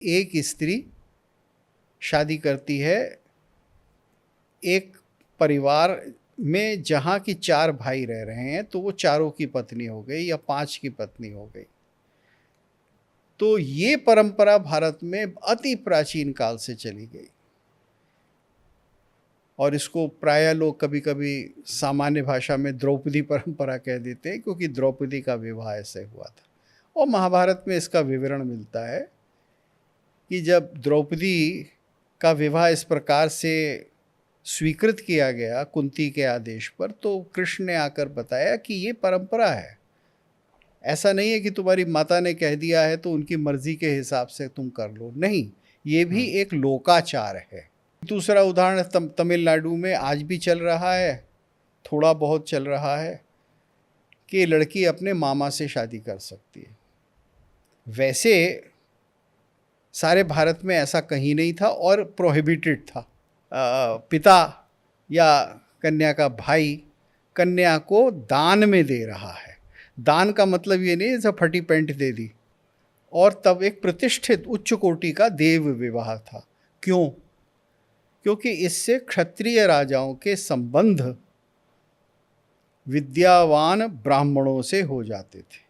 एक स्त्री शादी करती है एक परिवार में जहाँ की 4 भाई रह रहे हैं, तो वो चारों की पत्नी हो गई या 5 की पत्नी हो गई। तो ये परंपरा भारत में अति प्राचीन काल से चली गई और इसको प्रायः लोग कभी कभी सामान्य भाषा में द्रौपदी परंपरा कह देते हैं, क्योंकि द्रौपदी का विवाह ऐसे हुआ था। और महाभारत में इसका विवरण मिलता है कि जब द्रौपदी का विवाह इस प्रकार से स्वीकृत किया गया कुंती के आदेश पर, तो कृष्ण ने आकर बताया कि ये परंपरा है, ऐसा नहीं है कि तुम्हारी माता ने कह दिया है तो उनकी मर्जी के हिसाब से तुम कर लो, नहीं, ये भी एक लोकाचार है। दूसरा उदाहरण तमिलनाडु में आज भी चल रहा है, थोड़ा बहुत चल रहा है, कि लड़की अपने मामा से शादी कर सकती है। वैसे सारे भारत में ऐसा कहीं नहीं था और प्रोहिबिटेड था। पिता या कन्या का भाई कन्या को दान में दे रहा है। दान का मतलब ये नहीं जैसे फटी पैंट दे दी। और तब एक प्रतिष्ठित उच्च कोटि का देव विवाह था। क्यों? क्योंकि इससे क्षत्रिय राजाओं के संबंध विद्यावान ब्राह्मणों से हो जाते थे।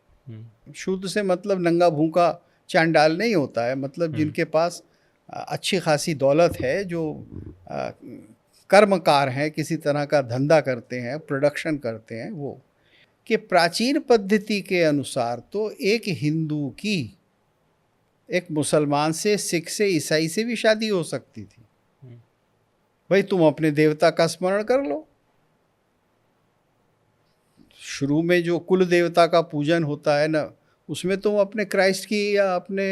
शूद्र से मतलब नंगा भूखा चांडाल नहीं होता है, मतलब जिनके पास अच्छी खासी दौलत है, जो कर्मकार हैं, किसी तरह का धंधा करते हैं, प्रोडक्शन करते हैं, वो कि प्राचीन पद्धति के अनुसार तो एक हिंदू की एक मुसलमान से, सिख से, ईसाई से भी शादी हो सकती थी। भाई तुम अपने देवता का स्मरण कर लो। शुरू में जो कुल देवता का पूजन होता है ना, उसमें तुम अपने क्राइस्ट की या अपने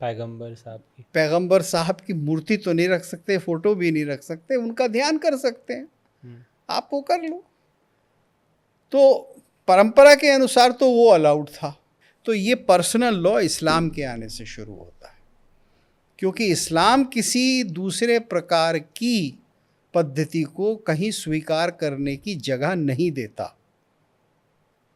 पैगंबर साहब की मूर्ति तो नहीं रख सकते, फोटो भी नहीं रख सकते, उनका ध्यान कर सकते हैं, आप वो कर लो। तो परंपरा के अनुसार तो वो अलाउड था। तो ये पर्सनल लॉ इस्लाम के आने से शुरू होता है, क्योंकि इस्लाम किसी दूसरे प्रकार की पद्धति को कहीं स्वीकार करने की जगह नहीं देता।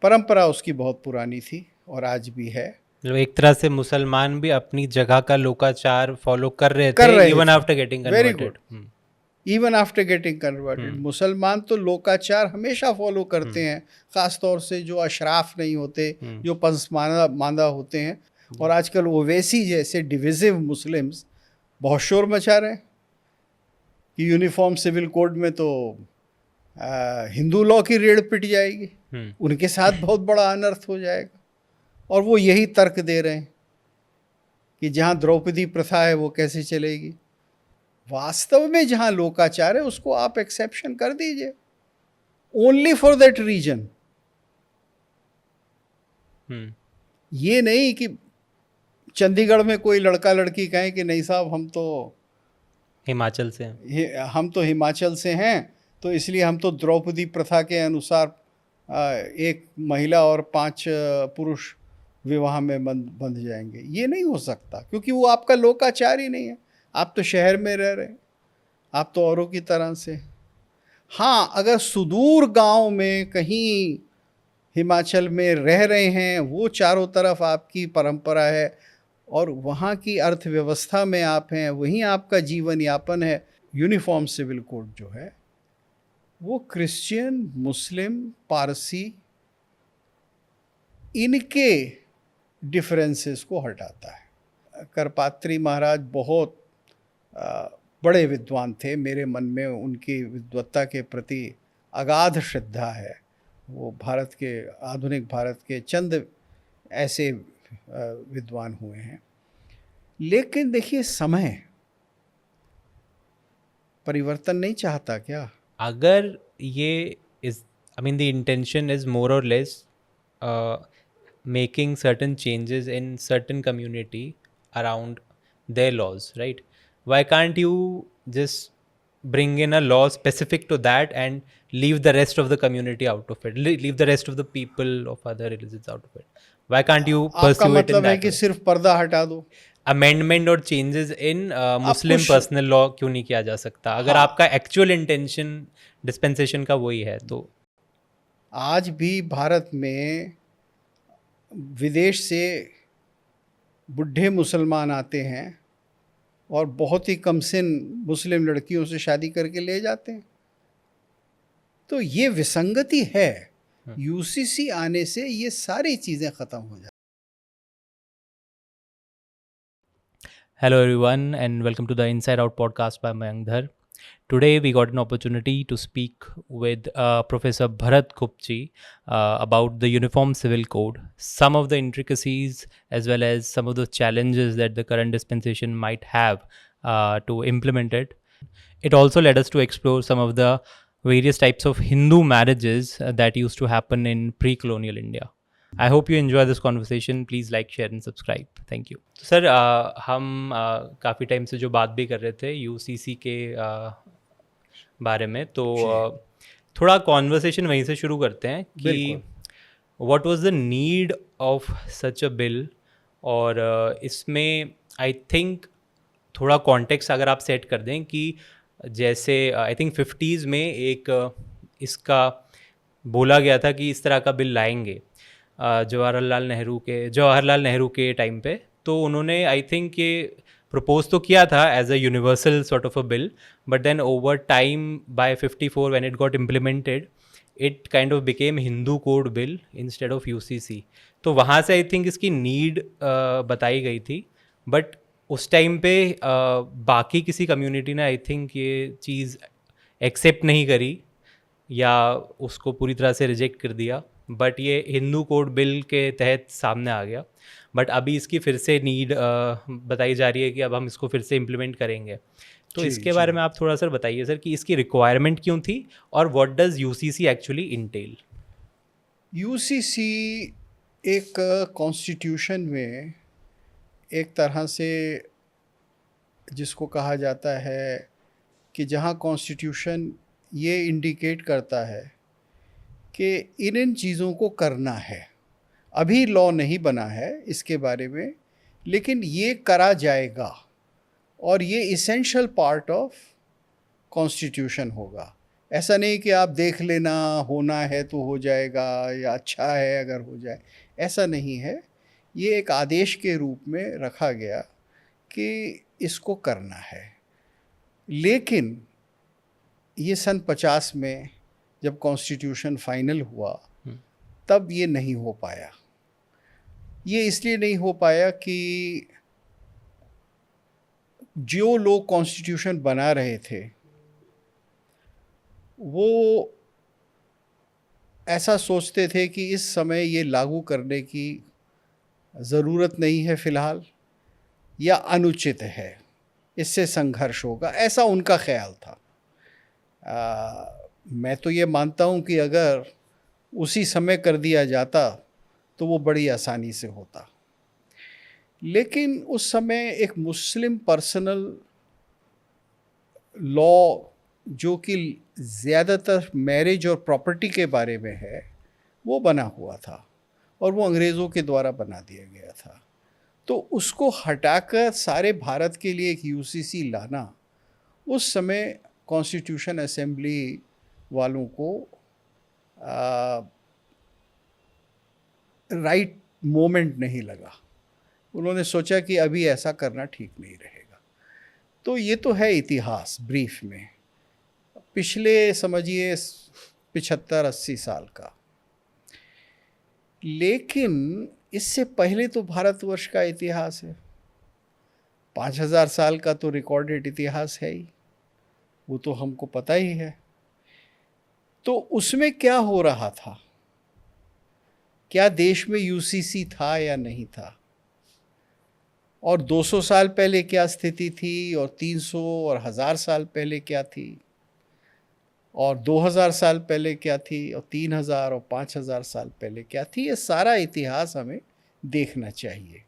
परंपरा उसकी बहुत पुरानी थी और आज भी है। एक तरह से मुसलमान भी अपनी जगह का लोकाचार फॉलो कर रहे थे even after getting converted. Very good, even after getting converted. मुसलमान तो लोकाचार हमेशा फॉलो करते हैं, ख़ास तौर से जो अशराफ नहीं होते, जो पसमानदा होते हैं। और आजकल ओवैसी जैसे डिविजिव मुस्लिम्स बहुत शोर मचा रहे हैं कि यूनिफॉर्म सिविल कोड में तो हिंदू लॉ की रेड़ पिट जाएगी, उनके साथ बहुत बड़ा अनर्थ हो जाएगा। और वो यही तर्क दे रहे हैं कि जहाँ द्रौपदी प्रथा है वो कैसे चलेगी। वास्तव में जहाँ लोकाचार है उसको आप एक्सेप्शन कर दीजिए, ओनली फॉर दैट रीजन। ये नहीं कि चंडीगढ़ में कोई लड़का लड़की कहे कि नहीं साहब हम तो हिमाचल से हैं, तो इसलिए हम तो द्रौपदी प्रथा के अनुसार एक महिला और 5 पुरुष विवाह में बंध जाएंगे। ये नहीं हो सकता, क्योंकि वो आपका लोकाचार ही नहीं है। आप तो शहर में रह रहे हैं, आप तो औरों की तरह से। हाँ, अगर सुदूर गांव में कहीं हिमाचल में रह रहे हैं, वो चारों तरफ आपकी परंपरा है और वहाँ की अर्थव्यवस्था में आप हैं, वहीं आपका जीवन यापन है, यूनिफॉर्म सिविल कोड जो है वो क्रिश्चियन, मुस्लिम, पारसी, इनके डिफरेंसेस को हटाता है। करपात्री महाराज बहुत बड़े विद्वान थे, मेरे मन में उनकी विद्वत्ता के प्रति अगाध श्रद्धा है। वो भारत के, आधुनिक भारत के चंद ऐसे विद्वान हुए हैं। लेकिन देखिए, समय परिवर्तन नहीं चाहता क्या? अगर ये is, I mean the intention is more और less making certain changes in certain community around their laws, right? Why can't you just bring in a law specific to that and leave the rest of the community out of it, leave the rest of the people of other religions out of it? Why can't you pursue it in that way? आपका मतलब है कि सिर्फ पर्दा हटा दो, amendment और changes in Muslim personal law क्यों नहीं किया जा सकता? अगर आपका एक्चुअल इंटेंशन डिस्पेंसेशन का वही है तो। आज भी भारत में विदेश से बुढ़े मुसलमान आते हैं और बहुत ही कमसिन मुस्लिम लड़कियों से शादी करके ले जाते हैं। तो ये विसंगति है। यूसीसी आने से ये सारी चीज़ें ख़त्म हो जाती। Hello, everyone, and welcome to the Inside Out podcast by Mayank Dhar. Today, we got an opportunity to speak with Professor Bharat Kupchi about the Uniform Civil Code, some of the intricacies, as well as some of the challenges that the current dispensation might have to implement it. It also led us to explore some of the various types of Hindu marriages that used to happen in pre colonial India. I hope you enjoy this conversation. Please like, share and subscribe. Thank you. तो sir हम काफ़ी time से जो बात भी कर रहे थे यूसीसी के बारे में, तो थोड़ा कॉन्वर्सेशन वहीं से शुरू करते हैं कि what was the need of such a bill, और इसमें आई थिंक थोड़ा कॉन्टेक्स्ट अगर आप सेट कर दें कि जैसे आई थिंक 50s में एक इसका बोला गया था कि इस तरह का बिल लाएंगे जवाहरलाल नेहरू के टाइम पे, तो उन्होंने आई थिंक ये प्रपोज तो किया था as a universal sort of a bill, but then over time by 54 when it got implemented it kind of became Hindu code bill instead of UCC. तो वहाँ से आई थिंक इसकी नीड बताई गई थी, बट उस टाइम पे बाकी किसी कम्युनिटी ने आई थिंक ये चीज़ एक्सेप्ट नहीं करी या उसको पूरी तरह से रिजेक्ट कर दिया, बट ये हिंदू कोड बिल के तहत सामने आ गया। बट अभी इसकी फिर से नीड बताई जा रही है कि अब हम इसको फिर से इम्प्लीमेंट करेंगे। तो इसके बारे में आप थोड़ा सर बताइए सर कि इसकी रिक्वायरमेंट क्यों थी और what does UCC actually Intel. UCC एक कॉन्स्टिट्यूशन में एक तरह से जिसको कहा जाता है कि जहाँ कॉन्स्टिट्यूशन ये इंडिकेट करता है कि इन चीज़ों को करना है। अभी लॉ नहीं बना है इसके बारे में, लेकिन ये करा जाएगा और ये इसेंशियल पार्ट ऑफ कॉन्स्टिट्यूशन होगा। ऐसा नहीं कि आप देख लेना, होना है तो हो जाएगा या अच्छा है अगर हो जाए, ऐसा नहीं है। ये एक आदेश के रूप में रखा गया कि इसको करना है। लेकिन ये सन 50 में जब कॉन्स्टिट्यूशन फाइनल हुआ तब ये नहीं हो पाया। ये इसलिए नहीं हो पाया कि जो लोग कॉन्स्टिट्यूशन बना रहे थे वो ऐसा सोचते थे कि इस समय ये लागू करने की ज़रूरत नहीं है फ़िलहाल, या अनुचित है, इससे संघर्ष होगा, ऐसा उनका ख्याल था। मैं तो ये मानता हूँ कि अगर उसी समय कर दिया जाता तो वो बड़ी आसानी से होता। लेकिन उस समय एक मुस्लिम पर्सनल लॉ जो कि ज़्यादातर मैरिज और प्रॉपर्टी के बारे में है वो बना हुआ था और वो अंग्रेज़ों के द्वारा बना दिया गया था। तो उसको हटाकर सारे भारत के लिए एक यूसीसी लाना उस समय कॉन्स्टिट्यूशन असेंबली वालों को राइट मोमेंट नहीं लगा। उन्होंने सोचा कि अभी ऐसा करना ठीक नहीं रहेगा। तो ये तो है इतिहास ब्रीफ में, पिछले समझिए 75-80 साल का। लेकिन इससे पहले तो भारतवर्ष का इतिहास है, 5000 साल का तो रिकॉर्डेड इतिहास है ही, वो तो हमको पता ही है। तो उसमें क्या हो रहा था, क्या देश में यूसीसी था या नहीं था, और 200 साल पहले क्या स्थिति थी, और 300 और 1000 साल पहले क्या थी, और 2000 साल पहले क्या थी, और 3000 और 5000 साल पहले क्या थी, ये सारा इतिहास हमें देखना चाहिए।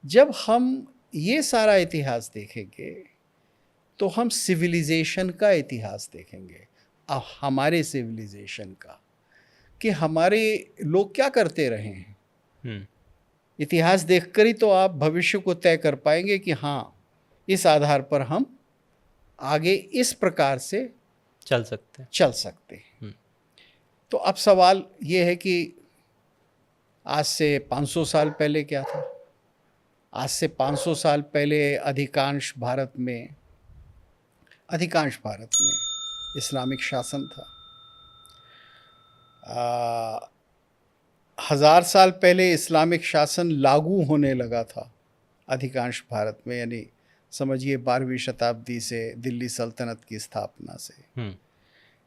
जब हम ये सारा इतिहास देखेंगे तो हम सिविलाइजेशन का इतिहास देखेंगे, हमारे सिविलाइजेशन का, कि हमारे लोग क्या करते रहे हैं। इतिहास देखकर ही तो आप भविष्य को तय कर पाएंगे कि हाँ, इस आधार पर हम आगे इस प्रकार से चल सकते हैं। तो अब सवाल ये है कि आज से 500 साल पहले क्या था, आज से 500 साल पहले अधिकांश भारत में इस्लामिक शासन था। 1000 साल पहले इस्लामिक शासन लागू होने लगा था अधिकांश भारत में, यानी समझिए 12वीं शताब्दी से दिल्ली सल्तनत की स्थापना से।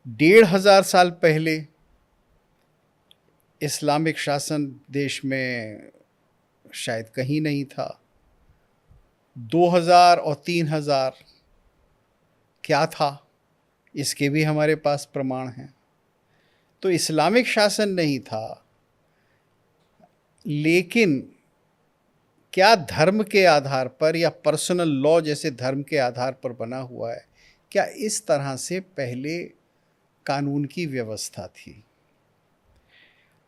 1500 साल पहले इस्लामिक शासन देश में शायद कहीं नहीं था। 2000 और 3000 क्या था, इसके भी हमारे पास प्रमाण हैं। तो इस्लामिक शासन नहीं था, लेकिन क्या धर्म के आधार पर या पर्सनल लॉ जैसे धर्म के आधार पर बना हुआ है, क्या इस तरह से पहले कानून की व्यवस्था थी?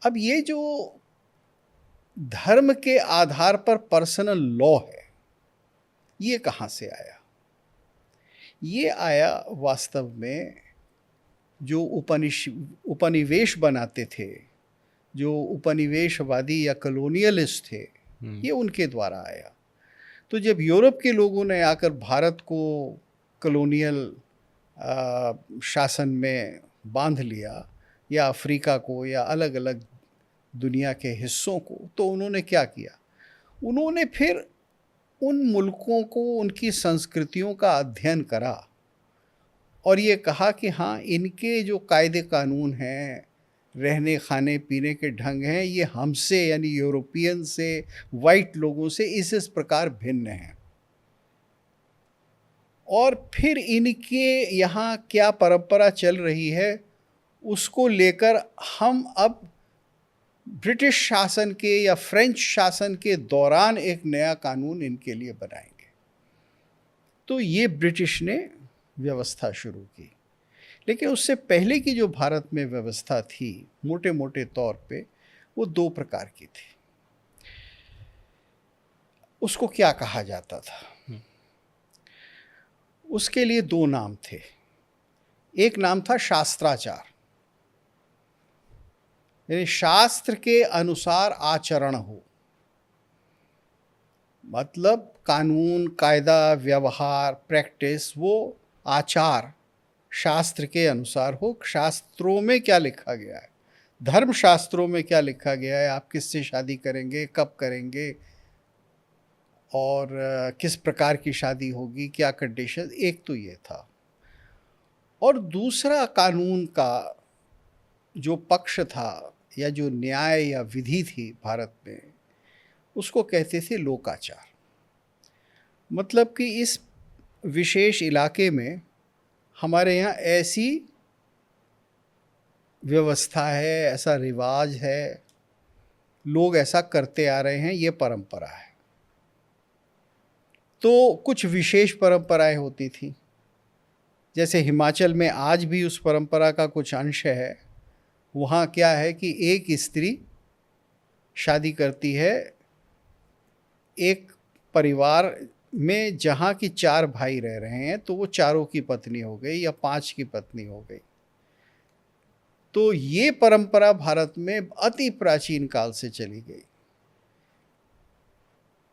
अब ये जो धर्म के आधार पर पर्सनल लॉ है, ये कहाँ से आया? ये आया वास्तव में जो उपनिवेश बनाते थे, जो उपनिवेशवादी या कॉलोनियलिस्ट थे, ये उनके द्वारा आया। तो जब यूरोप के लोगों ने आकर भारत को कॉलोनियल शासन में बांध लिया, या अफ्रीका को, या अलग अलग दुनिया के हिस्सों को, तो उन्होंने क्या किया? उन्होंने फिर उन मुल्कों को, उनकी संस्कृतियों का अध्ययन करा और ये कहा कि हाँ, इनके जो कायदे कानून हैं, रहने खाने पीने के ढंग हैं, ये हमसे यानी यूरोपियन से, वाइट लोगों से इस प्रकार भिन्न हैं। और फिर इनके यहाँ क्या परंपरा चल रही है, उसको लेकर हम अब ब्रिटिश शासन के या फ्रेंच शासन के दौरान एक नया कानून इनके लिए बनाएंगे। तो ये ब्रिटिश ने व्यवस्था शुरू की। लेकिन उससे पहले की जो भारत में व्यवस्था थी, मोटे मोटे तौर पे वो 2 प्रकार की थी। उसको क्या कहा जाता था? उसके लिए 2 नाम थे। एक नाम था शास्त्राचार, यानी शास्त्र के अनुसार आचरण हो, मतलब कानून, कायदा, व्यवहार, प्रैक्टिस, वो आचार शास्त्र के अनुसार हो। शास्त्रों में क्या लिखा गया है, धर्म शास्त्रों में क्या लिखा गया है, आप किससे शादी करेंगे, कब करेंगे, और किस प्रकार की शादी होगी, क्या कंडीशन, एक तो ये था। और दूसरा कानून का जो पक्ष था, या जो न्याय या विधि थी भारत में, उसको कहते थे लोकाचार। मतलब कि इस विशेष इलाके में हमारे यहाँ ऐसी व्यवस्था है, ऐसा रिवाज है, लोग ऐसा करते आ रहे हैं, ये परंपरा है। तो कुछ विशेष परंपराएं होती थी, जैसे हिमाचल में आज भी उस परंपरा का कुछ अंश है। वहाँ क्या है कि एक स्त्री शादी करती है एक परिवार में जहाँ की 4 भाई रह रहे हैं, तो वो चारों की पत्नी हो गई या 5 की पत्नी हो गई। तो ये परंपरा भारत में अति प्राचीन काल से चली गई,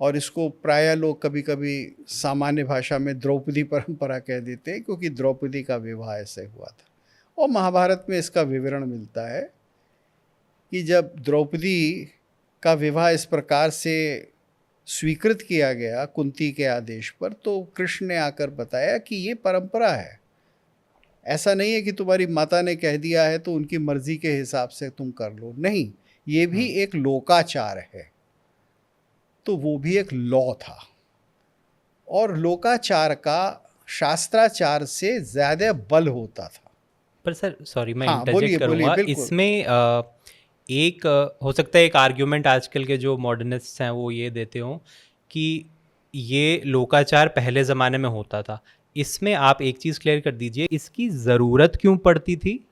और इसको प्रायः लोग कभी कभी सामान्य भाषा में द्रौपदी परंपरा कह देते हैं, क्योंकि द्रौपदी का विवाह ऐसे हुआ था। और महाभारत में इसका विवरण मिलता है कि जब द्रौपदी का विवाह इस प्रकार से स्वीकृत किया गया कुंती के आदेश पर, तो कृष्ण ने आकर बताया कि ये परंपरा है, ऐसा नहीं है कि तुम्हारी माता ने कह दिया है तो उनकी मर्जी के हिसाब से तुम कर लो, नहीं, ये भी एक लोकाचार है। तो वो भी एक लॉ था, और लोकाचार का शास्त्राचार से ज़्यादा बल होता था। पर सर सॉरी, मैं हाँ, इंटरजेक्ट करूँगा इसमें। एक हो सकता है एक आर्ग्यूमेंट आजकल के जो मॉडर्निस्ट्स हैं वो ये देते हों कि ये लोकाचार पहले ज़माने में होता था। इसमें आप एक चीज़ क्लियर कर दीजिए, इसकी ज़रूरत क्यों पड़ती थी,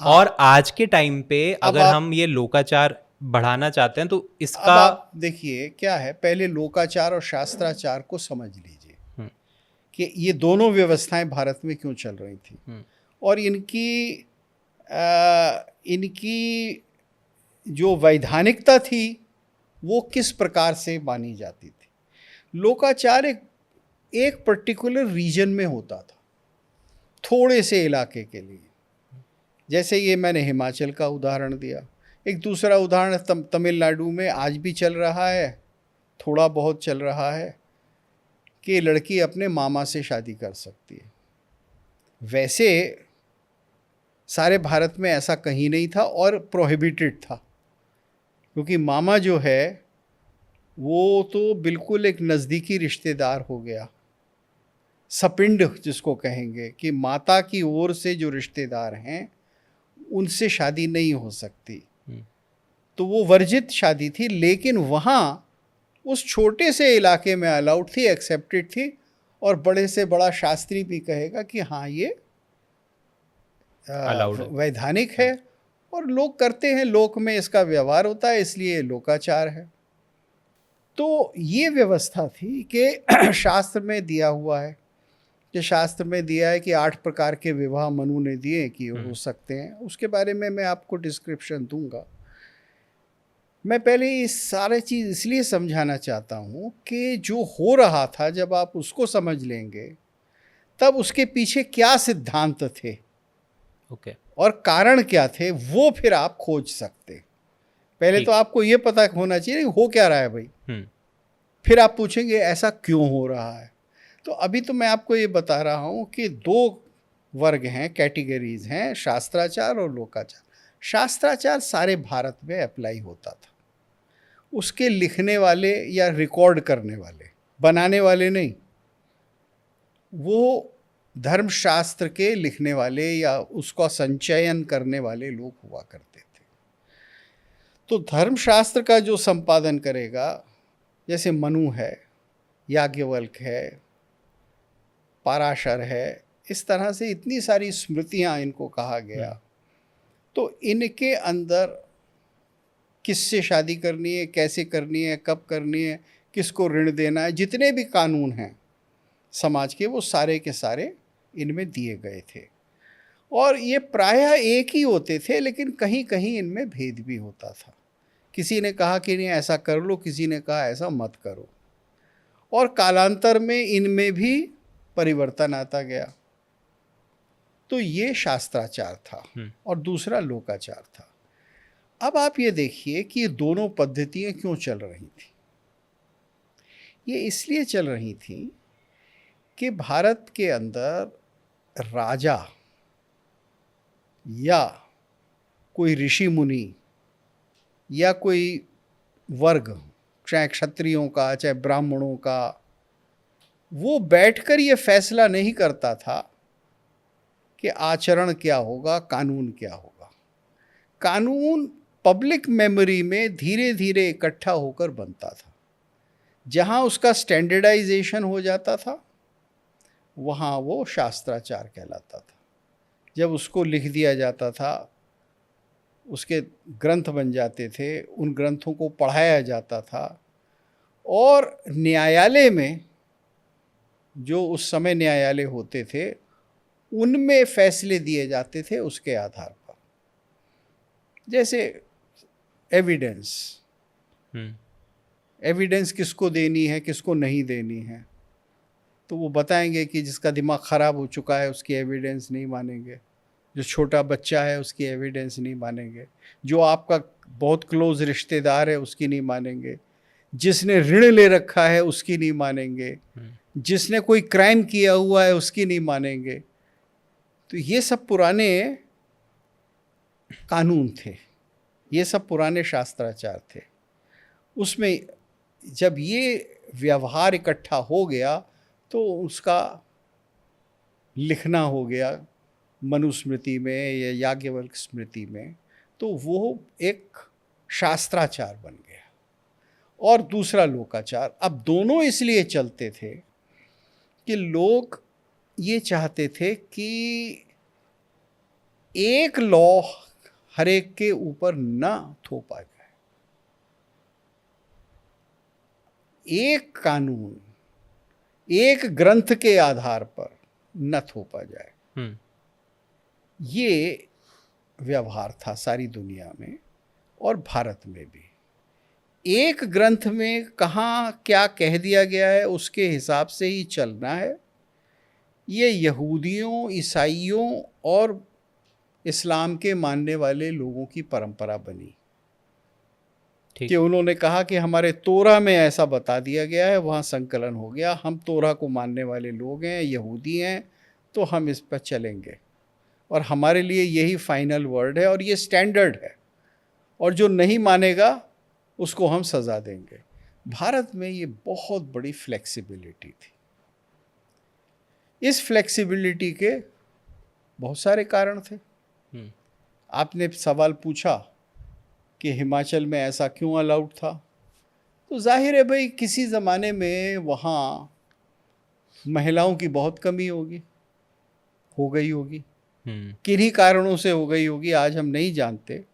और आज के टाइम पे अगर हम ये लोकाचार बढ़ाना चाहते हैं तो इसका। अब आप देखिए क्या है, पहले लोकाचार और शास्त्राचार को समझ लीजिए कि ये दोनों व्यवस्थाएं भारत में क्यों चल रही थी, और इनकी जो वैधानिकता थी वो किस प्रकार से मानी जाती थी। लोकाचार एक पर्टिकुलर रीजन में होता था, थोड़े से इलाके के लिए। जैसे ये मैंने हिमाचल का उदाहरण दिया। एक दूसरा उदाहरण तमिलनाडु में आज भी चल रहा है, थोड़ा बहुत चल रहा है, कि लड़की अपने मामा से शादी कर सकती है। वैसे सारे भारत में ऐसा कहीं नहीं था और प्रोहिबिटेड था, क्योंकि मामा जो है वो तो बिल्कुल एक नज़दीकी रिश्तेदार हो गया, सपिंड जिसको कहेंगे, कि माता की ओर से जो रिश्तेदार हैं उनसे शादी नहीं हो सकती। तो वो वर्जित शादी थी, लेकिन वहाँ उस छोटे से इलाके में अलाउड थी, एक्सेप्टेड थी, और बड़े से बड़ा शास्त्री भी कहेगा कि हाँ ये Allowed है। वैधानिक है और लोग करते हैं, लोक में इसका व्यवहार होता है, इसलिए लोकाचार है। तो ये व्यवस्था थी कि शास्त्र में दिया हुआ है, कि शास्त्र में दिया है कि 8 प्रकार के विवाह मनु ने दिए कि हो सकते हैं। उसके बारे में मैं आपको डिस्क्रिप्शन दूंगा। मैं पहले इस सारे चीज़ इसलिए समझाना चाहता हूँ कि जो हो रहा था, जब आप उसको समझ लेंगे तब उसके पीछे क्या सिद्धांत थे ओके। और कारण क्या थे, वो फिर आप खोज सकते। पहले ठीक। तो आपको ये पता होना चाहिए हो क्या रहा है भाई, फिर आप पूछेंगे ऐसा क्यों हो रहा है। तो अभी तो मैं आपको ये बता रहा हूँ कि 2 वर्ग हैं, कैटेगरीज हैं, शास्त्राचार और लोकाचार। शास्त्राचार सारे भारत में अप्लाई होता था, उसके लिखने वाले या रिकॉर्ड करने वाले, बनाने वाले नहीं, वो धर्मशास्त्र के लिखने वाले या उसका संचयन करने वाले लोग हुआ करते थे। तो धर्मशास्त्र का जो संपादन करेगा, जैसे मनु है, याज्ञवल्क है, पाराशर है, इस तरह से इतनी सारी स्मृतियां इनको कहा गया। तो इनके अंदर किससे शादी करनी है, कैसे करनी है, कब करनी है, किसको ऋण देना है, जितने भी कानून हैं समाज के, वो सारे के सारे इनमें दिए गए थे। और ये प्रायः एक ही होते थे, लेकिन कहीं कहीं इनमें भेद भी होता था। किसी ने कहा कि नहीं ऐसा कर लो, किसी ने कहा ऐसा मत करो, और कालांतर में इनमें भी परिवर्तन आता गया। तो ये शास्त्राचार था और दूसरा लोकाचार था। अब आप ये देखिए कि ये दोनों पद्धतियां क्यों चल रही थी। ये इसलिए चल रही थी कि भारत के अंदर राजा या कोई ऋषि मुनि या कोई वर्ग, चाहे क्षत्रियों का चाहे ब्राह्मणों का, वो बैठकर ये फैसला नहीं करता था कि आचरण क्या होगा, कानून क्या होगा। कानून पब्लिक मेमोरी में धीरे धीरे इकट्ठा होकर बनता था। जहाँ उसका स्टैंडर्डाइजेशन हो जाता था, वहाँ वो शास्त्राचार कहलाता था। जब उसको लिख दिया जाता था, उसके ग्रंथ बन जाते थे, उन ग्रंथों को पढ़ाया जाता था, और न्यायालय में जो उस समय न्यायालय होते थे, उनमें फैसले दिए जाते थे उसके आधार पर। जैसे एविडेंस किसको देनी है, किसको नहीं देनी है, तो वो बताएंगे कि जिसका दिमाग ख़राब हो चुका है उसकी एविडेंस नहीं मानेंगे, जो छोटा बच्चा है उसकी एविडेंस नहीं मानेंगे, जो आपका बहुत क्लोज रिश्तेदार है उसकी नहीं मानेंगे, जिसने ऋण ले रखा है उसकी नहीं मानेंगे, जिसने कोई क्राइम किया हुआ है उसकी नहीं मानेंगे। तो ये सब पुराने कानून थे, ये सब पुराने शास्त्राचार थे। उसमें जब ये व्यवहार इकट्ठा हो गया तो उसका लिखना हो गया मनुस्मृति में या याज्ञवल्क स्मृति में, तो वो एक शास्त्राचार बन गया। और दूसरा लोकाचार। अब दोनों इसलिए चलते थे कि लोग ये चाहते थे कि एक लॉ हर एक के ऊपर न थोपा जाए, एक कानून एक ग्रंथ के आधार पर न थोपा जाए। ये व्यवहार था सारी दुनिया में और भारत में भी। एक ग्रंथ में कहाँ क्या कह दिया गया है उसके हिसाब से ही चलना है। ये यहूदियों, ईसाइयों और इस्लाम के मानने वाले लोगों की परंपरा बनी कि ठीक। उन्होंने कहा कि हमारे तोरा में ऐसा बता दिया गया है, वहाँ संकलन हो गया, हम तोरा को मानने वाले लोग हैं, यहूदी हैं, तो हम इस पर चलेंगे और हमारे लिए यही फाइनल वर्ड है और ये स्टैंडर्ड है, और जो नहीं मानेगा उसको हम सज़ा देंगे। भारत में ये बहुत बड़ी फ्लेक्सिबिलिटी थी। इस फ्लेक्सिबिलिटी के बहुत सारे कारण थे। आपने सवाल पूछा कि हिमाचल में ऐसा क्यों अलाउड था, तो जाहिर है भाई किसी ज़माने में वहाँ महिलाओं की बहुत कमी हो गई होगी, किन्हीं कारणों से हो गई होगी, आज हम नहीं जानते,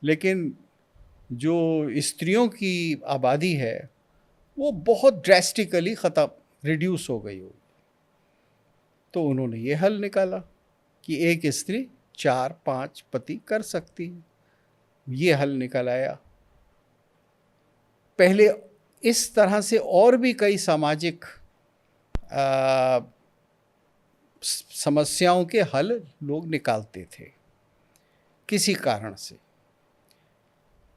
लेकिन जो स्त्रियों की आबादी है वो बहुत ड्रेस्टिकली रिड्यूस हो गई होगी। तो उन्होंने ये हल निकाला कि एक स्त्री 4-5 पति कर सकती है, ये हल निकल आया। पहले इस तरह से और भी कई सामाजिक समस्याओं के हल लोग निकालते थे किसी कारण से।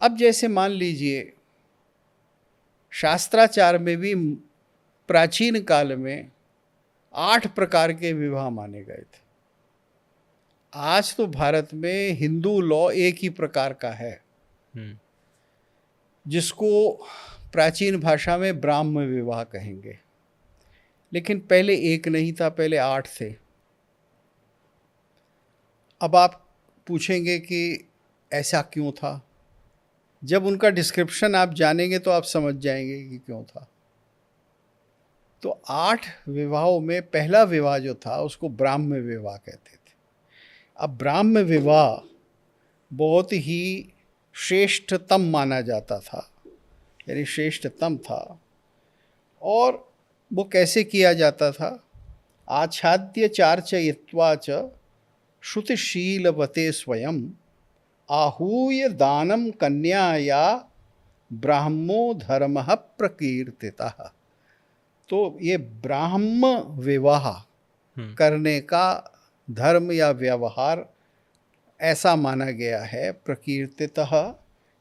अब जैसे मान लीजिए शास्त्राचार में भी प्राचीन काल में 8 प्रकार के विवाह माने गए थे। आज तो भारत में हिंदू लॉ एक ही प्रकार का है, जिसको प्राचीन भाषा में ब्राह्म विवाह कहेंगे, लेकिन पहले एक नहीं था, पहले 8 थे। अब आप पूछेंगे कि ऐसा क्यों था। जब उनका डिस्क्रिप्शन आप जानेंगे तो आप समझ जाएंगे कि क्यों था। तो 8 विवाहों में पहला विवाह जो था उसको ब्राह्म विवाह कहते थे। अब ब्राह्म विवाह बहुत ही श्रेष्ठतम माना जाता था, यानी श्रेष्ठतम था। और वो कैसे किया जाता था? आच्छाद्य चार्चयित्वा च श्रुतिशीलवते स्वयं आहूय दानम कन्याया ब्राह्मो धर्मः प्रकीर्तितः। तो ये ब्राह्म विवाह करने का धर्म या व्यवहार ऐसा माना गया है, प्रकीर्तितः।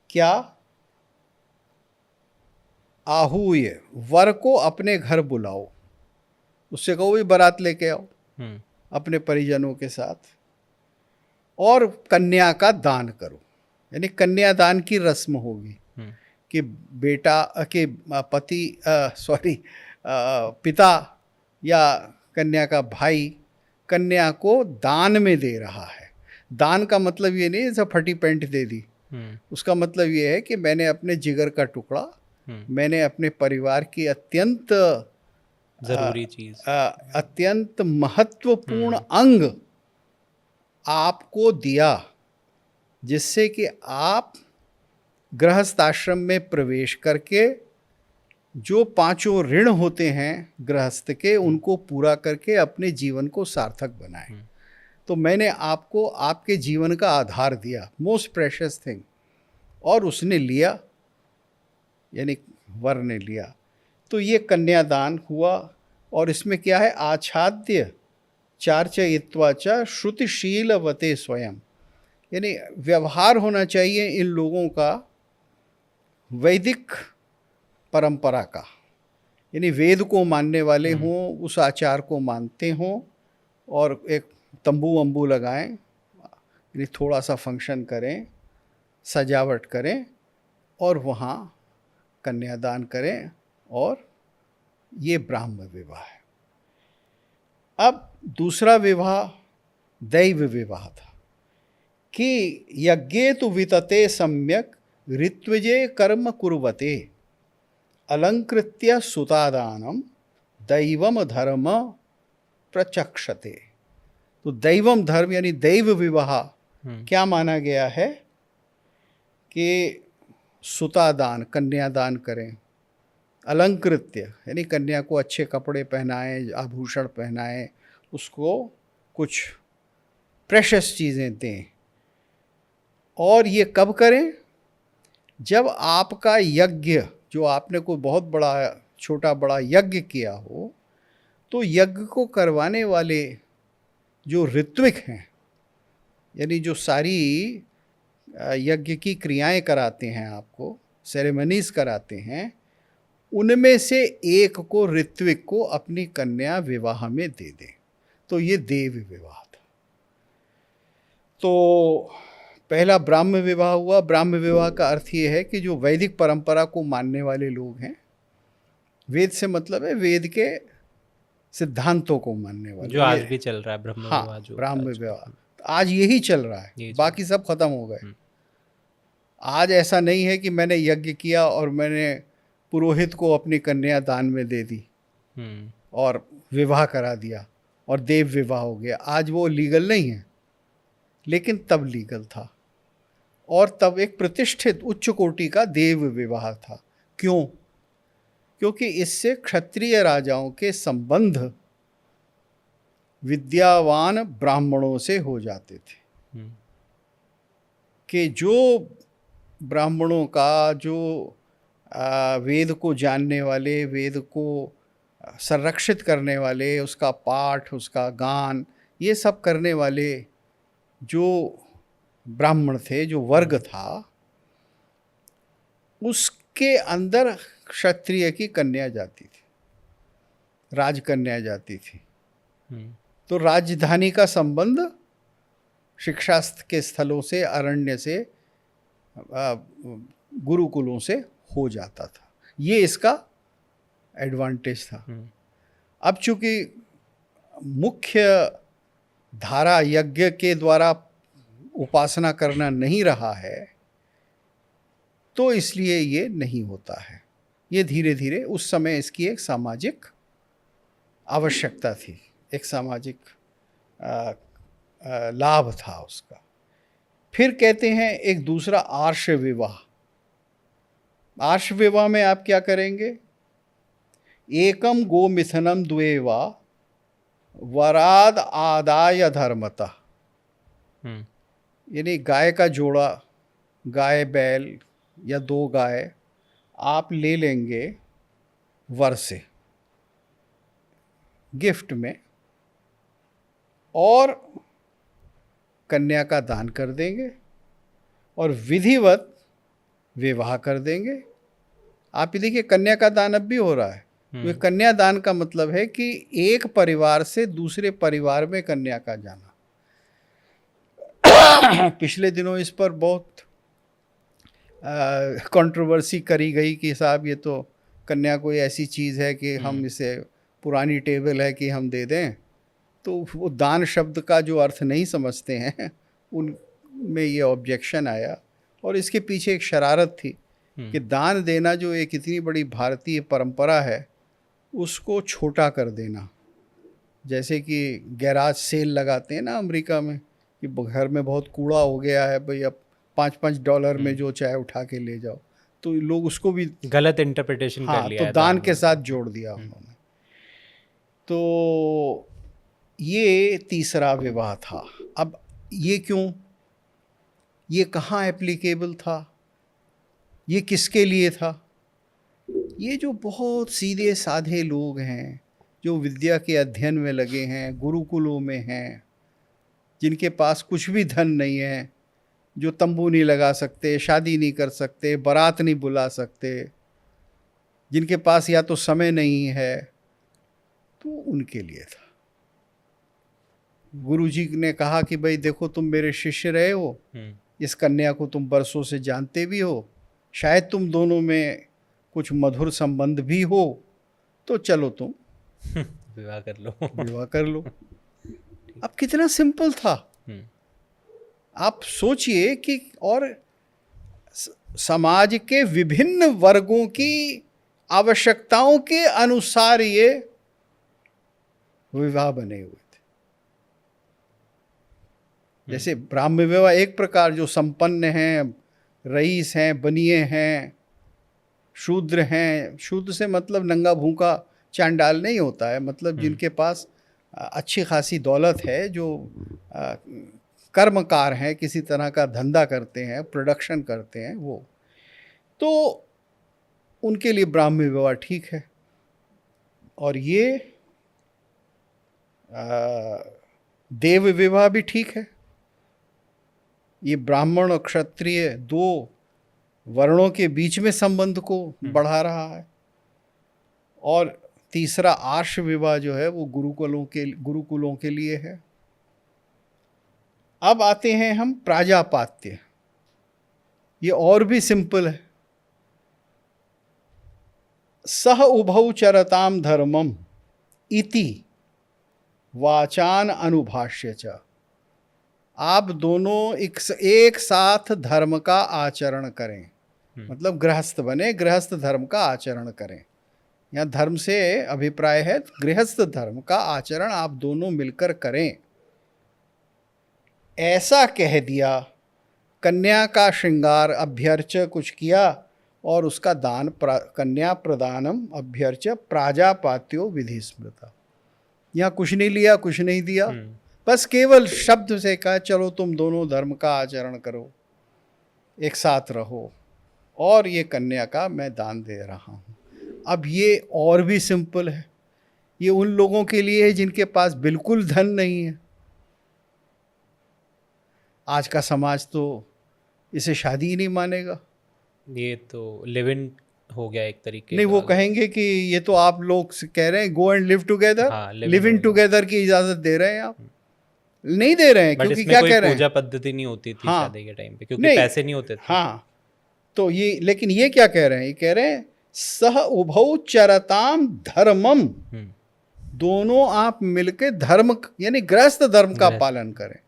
क्या? आहूय, वर को अपने घर बुलाओ, उससे कहो भी बारात लेके आओ अपने परिजनों के साथ, और कन्या का दान करो, यानी कन्यादान की रस्म होगी कि बेटा के पिता या कन्या का भाई कन्या को दान में दे रहा है। दान का मतलब ये नहीं जैसे फटी पैंट दे दी, उसका मतलब ये है कि मैंने अपने जिगर का टुकड़ा, मैंने अपने परिवार की अत्यंत जरूरी चीज, अत्यंत महत्वपूर्ण अंग आपको दिया, जिससे कि आप गृहस्थ आश्रम में प्रवेश करके जो 5 ऋण होते हैं गृहस्थ के, उनको पूरा करके अपने जीवन को सार्थक बनाएं। तो मैंने आपको आपके जीवन का आधार दिया, मोस्ट प्रेशियस थिंग, और उसने लिया, यानी वर ने लिया। तो ये कन्यादान हुआ। और इसमें क्या है? आच्छाद्य चार्चयित्वा च श्रुतिशीलवते स्वयं, यानी व्यवहार होना चाहिए इन लोगों का वैदिक परंपरा का, यानी वेद को मानने वाले हों, उस आचार को मानते हों, और एक तंबू वंबू लगाएं, यानी थोड़ा सा फंक्शन करें, सजावट करें और वहाँ कन्यादान करें, और ये ब्राह्म विवाह है। अब दूसरा विवाह दैव विवाह था कि यज्ञे तु वितते सम्यक ऋत्विजे कर्म कुर्वते अलंकृत्य सुतादानम दैवम धर्म प्रचक्षते। तो दैवम धर्म यानी दैव विवाह क्या माना गया है कि सुतादान, कन्यादान करें, अलंकृत्य यानी कन्या को अच्छे कपड़े पहनाएं, आभूषण पहनाएं, उसको कुछ प्रेशियस चीज़ें दें। और ये कब करें? जब आपका यज्ञ, जो आपने कोई बहुत बड़ा छोटा बड़ा यज्ञ किया हो, तो यज्ञ को करवाने वाले जो ऋत्विक हैं, यानी जो सारी यज्ञ की क्रियाएं कराते हैं, आपको सेरेमनीज कराते हैं, उनमें से एक को, ऋत्विक को, अपनी कन्या विवाह में दे दें। तो ये देव विवाह था। तो पहला ब्राह्म विवाह हुआ। ब्राह्म विवाह का अर्थ ये है कि जो वैदिक परंपरा को मानने वाले लोग हैं, वेद से मतलब है वेद के सिद्धांतों को मानने वाले, जो आज भी चल रहा है ब्रह्म विवाह। हाँ, जो ब्राह्म विवाह आज यही चल रहा है, बाकी सब खत्म हो गए। आज ऐसा नहीं है कि मैंने यज्ञ किया और मैंने पुरोहित को अपनी कन्या दान में दे दी और विवाह करा दिया और देव विवाह हो गया। आज वो लीगल नहीं है, लेकिन तब लीगल था, और तब एक प्रतिष्ठित उच्च कोटि का देव विवाह था। क्यों? क्योंकि इससे क्षत्रिय राजाओं के संबंध विद्यावान ब्राह्मणों से हो जाते थे, कि जो ब्राह्मणों का, जो वेद को जानने वाले, वेद को संरक्षित करने वाले, उसका पाठ, उसका गान, ये सब करने वाले जो ब्राह्मण थे, जो वर्ग था, उसके अंदर क्षत्रिय की कन्या जाती थी, राजकन्या जाती थी। तो राजधानी का संबंध शिक्षा के स्थलों से, अरण्य से, गुरुकुलों से हो जाता था। ये इसका एडवांटेज था। अब चूंकि मुख्य धारा यज्ञ के द्वारा उपासना करना नहीं रहा है, तो इसलिए ये नहीं होता है। ये धीरे धीरे, उस समय इसकी एक सामाजिक आवश्यकता थी, एक सामाजिक लाभ था उसका। फिर कहते हैं एक दूसरा आर्ष विवाह। आर्ष विवाह में आप क्या करेंगे? एकम गो मिथुनम द्वे वा वराद आदाय धर्मतः, यानी गाय का जोड़ा, गाय बैल या 2 गाय आप ले लेंगे वर से गिफ्ट में, और कन्या का दान कर देंगे और विधिवत विवाह कर देंगे। आप ये देखिए, कन्या का दान अब भी हो रहा है। तो कन्या दान का मतलब है कि एक परिवार से दूसरे परिवार में कन्या का जाना। पिछले दिनों इस पर बहुत कंट्रोवर्सी करी गई कि साहब ये तो कन्या कोई ऐसी चीज़ है कि हम इसे, पुरानी टेबल है कि हम दे दें। तो वो दान शब्द का जो अर्थ नहीं समझते हैं, उनमें ये ऑब्जेक्शन आया, और इसके पीछे एक शरारत थी कि दान देना जो एक इतनी बड़ी भारतीय परंपरा है, उसको छोटा कर देना। जैसे कि गैराज सेल लगाते हैं ना अमेरिका में, कि घर में बहुत कूड़ा हो गया है भाई, अब $5 में जो चाहे उठा के ले जाओ, तो लोग उसको भी गलत इंटरप्रिटेशन कर लिया तो है, दान के साथ जोड़ दिया उन्होंने। तो ये तीसरा विवाह था। अब ये क्यों, ये कहाँ एप्लीकेबल था, ये किसके लिए था? ये जो बहुत सीधे साधे लोग हैं, जो विद्या के अध्ययन में लगे हैं, गुरुकुलों में हैं, जिनके पास कुछ भी धन नहीं है, जो तंबू नहीं लगा सकते, शादी नहीं कर सकते, बारात नहीं बुला सकते, जिनके पास या तो समय नहीं है, तो उनके लिए था। गुरुजी ने कहा कि भाई देखो, तुम मेरे शिष्य रहे हो, इस कन्या को तुम बरसों से जानते भी हो, शायद तुम दोनों में कुछ मधुर संबंध भी हो, तो चलो तुम विवाह कर लो। विवाह कर लो। अब कितना सिंपल था। आप सोचिए कि, और समाज के विभिन्न वर्गों की आवश्यकताओं के अनुसार ये विवाह बने हुए थे। जैसे ब्राह्म विवाह एक प्रकार, जो संपन्न हैं, रईस हैं, बनिए हैं, शूद्र हैं। शूद्र से मतलब नंगा भूखा चांडाल नहीं होता है, मतलब जिनके पास अच्छी खासी दौलत है, जो कर्मकार हैं, किसी तरह का धंधा करते हैं, प्रोडक्शन करते हैं, वो। तो उनके लिए ब्राह्मण विवाह ठीक है। और ये देव विवाह भी ठीक है। ये ब्राह्मण और क्षत्रिय दो वर्णों के बीच में संबंध को बढ़ा रहा है। और तीसरा आर्ष विवाह जो है वो गुरुकुलों के लिए है। अब आते हैं हम प्राजापात्य। ये और भी सिंपल है। सह उभौ चरताम धर्मम इति वाचान अनुभाष्य च। आप दोनों एक साथ धर्म का आचरण करें, मतलब गृहस्थ बने, गृहस्थ धर्म का आचरण करें। यहाँ धर्म से अभिप्राय है गृहस्थ धर्म का आचरण आप दोनों मिलकर करें। ऐसा कह दिया, कन्या का श्रृंगार अभ्यर्च कुछ किया और उसका दान कन्या प्रदानम अभ्यर्च प्राजापात्यो विधि स्मृता। यहाँ कुछ नहीं लिया, कुछ नहीं दिया, बस केवल शब्द से कहा चलो तुम दोनों धर्म का आचरण करो, एक साथ रहो, और ये कन्या का मैं दान दे रहा हूँ। अब ये और भी सिंपल है। ये उन लोगों के लिए है जिनके पास बिल्कुल धन नहीं है। आज का समाज तो इसे शादी ही नहीं मानेगा। ये तो लिव इन हो गया एक तरीके नहीं, का। वो कहेंगे कि ये तो आप लोग कह रहे हैं गो एंड लिव टुगेदर। हाँ, लिव इन टुगेदर की इजाजत दे रहे हैं आप? नहीं दे रहे हैं, क्योंकि क्या कह रहे हैं, पूजा पद्धति नहीं होती थी हाँ, शादी के टाइम पे, क्योंकि नहीं, पैसे नहीं होते थे। हाँ, तो ये, लेकिन ये क्या कह रहे हैं, ये कह रहे हैं सह उभौ चरताम धर्मम। दोनों आप मिलके धर्म यानी गृहस्थ धर्म का पालन करें।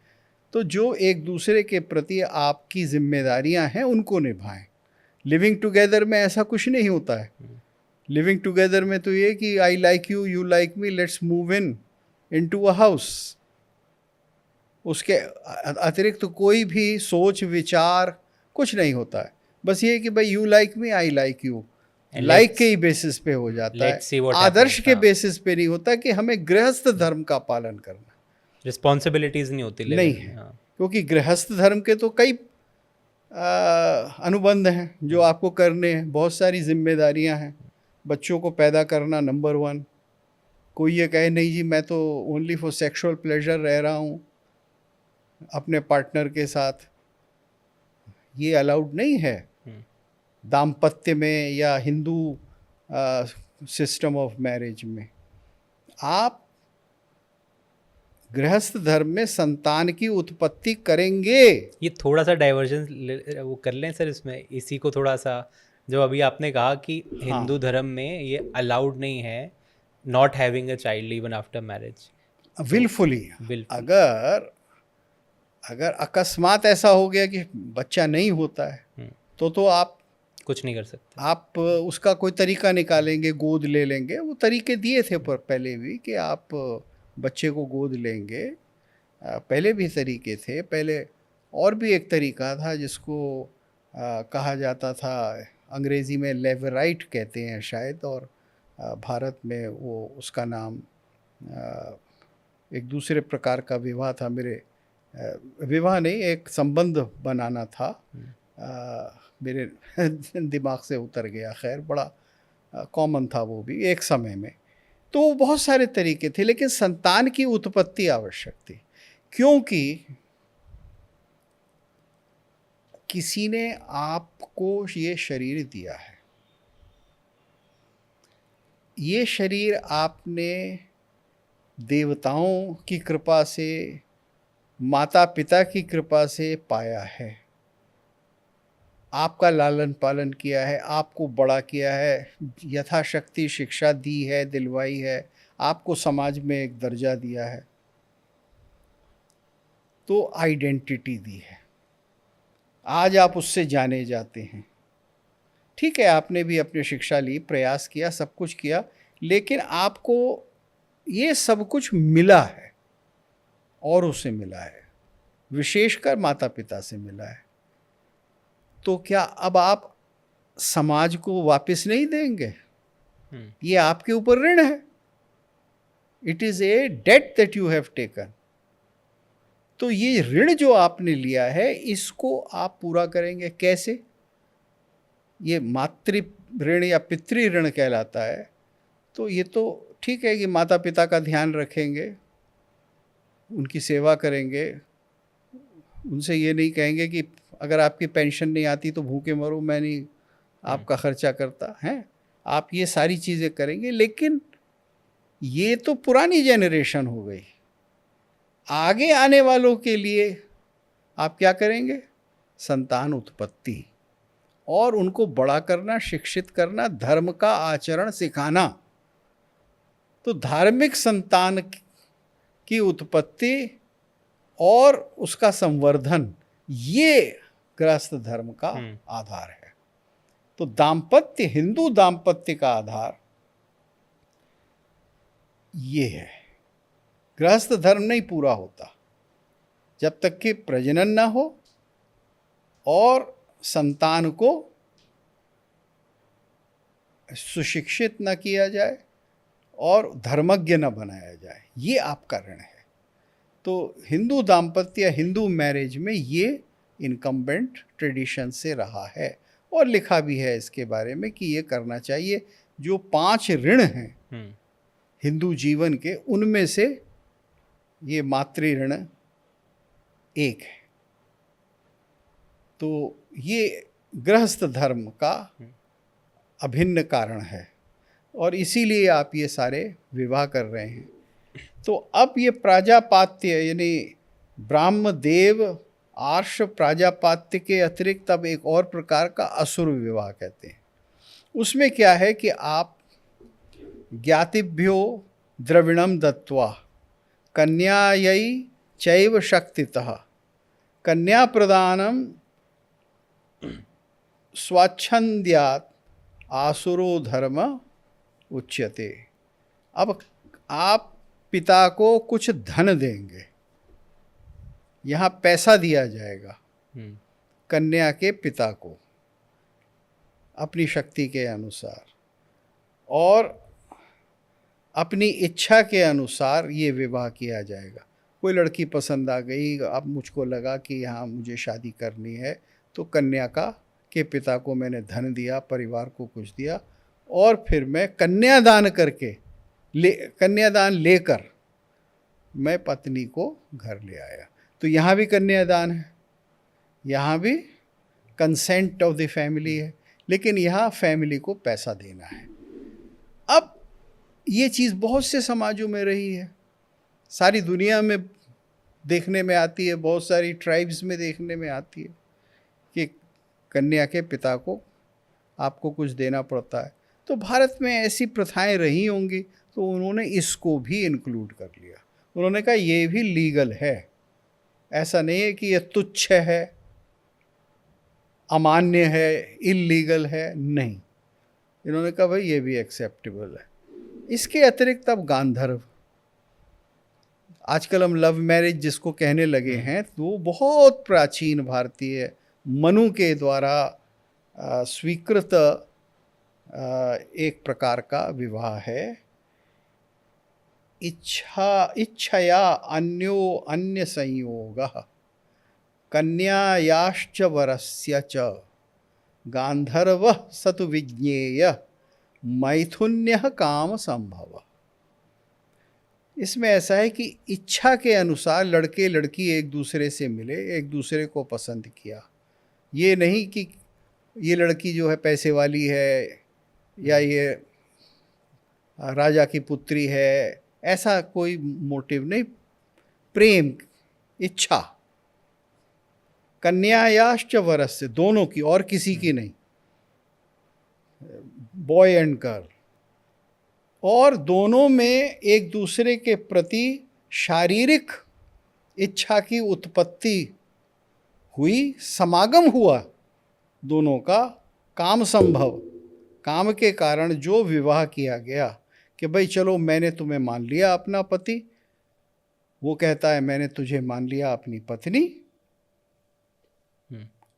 तो जो एक दूसरे के प्रति आपकी जिम्मेदारियां हैं उनको निभाएं। लिविंग टुगेदर में ऐसा कुछ नहीं होता है। लिविंग टुगेदर में तो ये कि I like you, you like me, let's move into a house. उसके अतिरिक्त तो कोई भी सोच विचार कुछ नहीं होता है। बस ये कि भाई you like me, I like you, like के ही बेसिस पे हो जाता है। आदर्श के बेसिस पे नहीं होता कि हमें गृहस्थ धर्म का पालन करना। रिस्पॉन्सिबिलिटीज नहीं होती, नहीं है, क्योंकि गृहस्थ धर्म के तो कई अनुबंध हैं जो आपको करने हैं। बहुत सारी जिम्मेदारियां हैं। बच्चों को पैदा करना नंबर 1। कोई ये कहे नहीं जी मैं तो ओनली फॉर सेक्सुअल प्लेजर रह रहा हूँ अपने पार्टनर के साथ, ये अलाउड नहीं है दाम्पत्य में या हिंदू सिस्टम ऑफ मैरिज में। आप गृहस्थ धर्म में संतान की उत्पत्ति करेंगे। ये थोड़ा सा डाइवर्जन वो कर लें सर इसमें, इसी को थोड़ा सा, जो अभी आपने कहा कि हिंदू धर्म में ये अलाउड नहीं है not having a child even after marriage, wilfully. अगर अकस्मात ऐसा हो गया कि बच्चा नहीं होता है तो आप कुछ नहीं कर सकते। आप उसका कोई तरीका निकालेंगे, गोद ले लेंगे। वो तरीके दिए थे पर पहले भी कि आप बच्चे को गोद लेंगे, पहले भी तरीके थे। पहले और भी एक तरीका था जिसको कहा जाता था, अंग्रेज़ी में लेवराइट कहते हैं शायद, और भारत में वो उसका नाम एक दूसरे प्रकार का विवाह था। मेरे विवाह नहीं, एक संबंध बनाना था, मेरे दिमाग से उतर गया। खैर बड़ा कॉमन था वो भी एक समय में। तो बहुत सारे तरीके थे, लेकिन संतान की उत्पत्ति आवश्यक थी, क्योंकि किसी ने आपको ये शरीर दिया है। ये शरीर आपने देवताओं की कृपा से, माता पिता की कृपा से पाया है। आपका लालन पालन किया है, आपको बड़ा किया है, यथाशक्ति शिक्षा दी है, दिलवाई है, आपको समाज में एक दर्जा दिया है, तो आइडेंटिटी दी है। आज आप उससे जाने जाते हैं। ठीक है, आपने भी अपनी शिक्षा ली, प्रयास किया, सब कुछ किया, लेकिन आपको ये सब कुछ मिला है, और उससे मिला है, विशेषकर माता पिता से मिला है। तो क्या अब आप समाज को वापस नहीं देंगे? ये आपके ऊपर ऋण है। It is a debt that you have taken. तो ये ऋण जो आपने लिया है, इसको आप पूरा करेंगे कैसे? ये मातृ ऋण या पितृ ऋण कहलाता है। तो ये तो ठीक है कि माता पिता का ध्यान रखेंगे, उनकी सेवा करेंगे, उनसे ये नहीं कहेंगे कि अगर आपकी पेंशन नहीं आती तो भूखे मरो, मैं नहीं आपका खर्चा करता है। आप ये सारी चीज़ें करेंगे, लेकिन ये तो पुरानी जेनरेशन हो गई। आगे आने वालों के लिए आप क्या करेंगे? संतान उत्पत्ति और उनको बड़ा करना, शिक्षित करना, धर्म का आचरण सिखाना। तो धार्मिक संतान की उत्पत्ति और उसका संवर्धन, ये गृहस्थ धर्म का आधार है। तो दाम्पत्य, हिंदू दाम्पत्य का आधार ये है। गृहस्थ धर्म नहीं पूरा होता जब तक कि प्रजनन ना हो और संतान को सुशिक्षित न किया जाए और धर्मज्ञ न बनाया जाए। ये आपका ऋण है। तो हिंदू दाम्पत्य, हिंदू मैरिज में ये इनकम्बेंट ट्रेडिशन से रहा है और लिखा भी है इसके बारे में कि ये करना चाहिए। जो 5 ऋण हैं हिंदू जीवन के, उनमें से ये मातृ ऋण एक है। तो ये गृहस्थ धर्म का अभिन्न कारण है और इसीलिए आप ये सारे विवाह कर रहे हैं। तो अब ये प्राजापात्य यानी ब्राह्म देव आर्ष प्राजापात्य के अतिरिक्त अब एक और प्रकार का असुर विवाह कहते हैं। उसमें क्या है कि आप ज्ञातिभ्यो द्रविणम दत्वा कन्यायै चैव शक्तितः कन्या प्रदानम स्वाच्छंद्यात् आसुरो धर्म उच्यते। अब आप पिता को कुछ धन देंगे, यहाँ पैसा दिया जाएगा कन्या के पिता को अपनी शक्ति के अनुसार, और अपनी इच्छा के अनुसार ये विवाह किया जाएगा। कोई लड़की पसंद आ गई, अब मुझको लगा कि यहाँ मुझे शादी करनी है, तो कन्या के पिता को मैंने धन दिया, परिवार को कुछ दिया, और फिर मैं कन्यादान करके कन्यादान लेकर मैं पत्नी को घर ले आया। तो यहाँ भी कन्यादान है, यहाँ भी कंसेंट ऑफ द फैमिली है, लेकिन यहाँ फैमिली को पैसा देना है। अब ये चीज़ बहुत से समाजों में रही है, सारी दुनिया में देखने में आती है, बहुत सारी ट्राइब्स में देखने में आती है कि कन्या के पिता को आपको कुछ देना पड़ता है। तो भारत में ऐसी प्रथाएं रही होंगी, तो उन्होंने इसको भी इंक्लूड कर लिया। उन्होंने कहा ये भी लीगल है, ऐसा नहीं है कि ये तुच्छ है, अमान्य है, इल्लीगल है, नहीं। इन्होंने कहा भाई ये भी एक्सेप्टेबल है। इसके अतिरिक्त अब गांधर्व, आजकल हम लव मैरिज जिसको कहने लगे हैं, तो वो बहुत प्राचीन भारतीय मनु के द्वारा स्वीकृत एक प्रकार का विवाह है। इच्छया अन्यो अन्य संयोगः कन्यायाश्च वरस्य च गांधर्वः सतु विज्ञेय मैथुन्यः काम संभव। इसमें ऐसा है कि इच्छा के अनुसार लड़के लड़की एक दूसरे से मिले, एक दूसरे को पसंद किया। ये नहीं कि ये लड़की जो है पैसे वाली है या ये राजा की पुत्री है, ऐसा कोई मोटिव नहीं। प्रेम, इच्छा, कन्यायाश्च वरस्य, दोनों की और किसी की नहीं, बॉय एंड गर्ल, और दोनों में एक दूसरे के प्रति शारीरिक इच्छा की उत्पत्ति हुई, समागम हुआ दोनों का, काम संभव, काम के कारण जो विवाह किया गया कि भाई चलो मैंने तुम्हें मान लिया अपना पति, वो कहता है मैंने तुझे मान लिया अपनी पत्नी,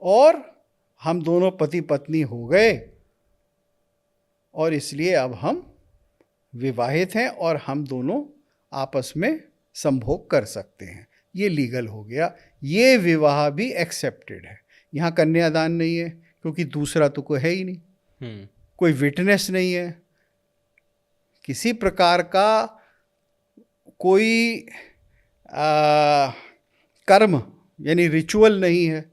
और हम दोनों पति पत्नी हो गए, और इसलिए अब हम विवाहित हैं और हम दोनों आपस में संभोग कर सकते हैं। ये लीगल हो गया। ये विवाह भी एक्सेप्टेड है। यहाँ कन्यादान नहीं है, क्योंकि दूसरा तो कोई है ही नहीं, हम्म, कोई विटनेस नहीं है, किसी प्रकार का कोई कर्म यानी रिचुअल नहीं है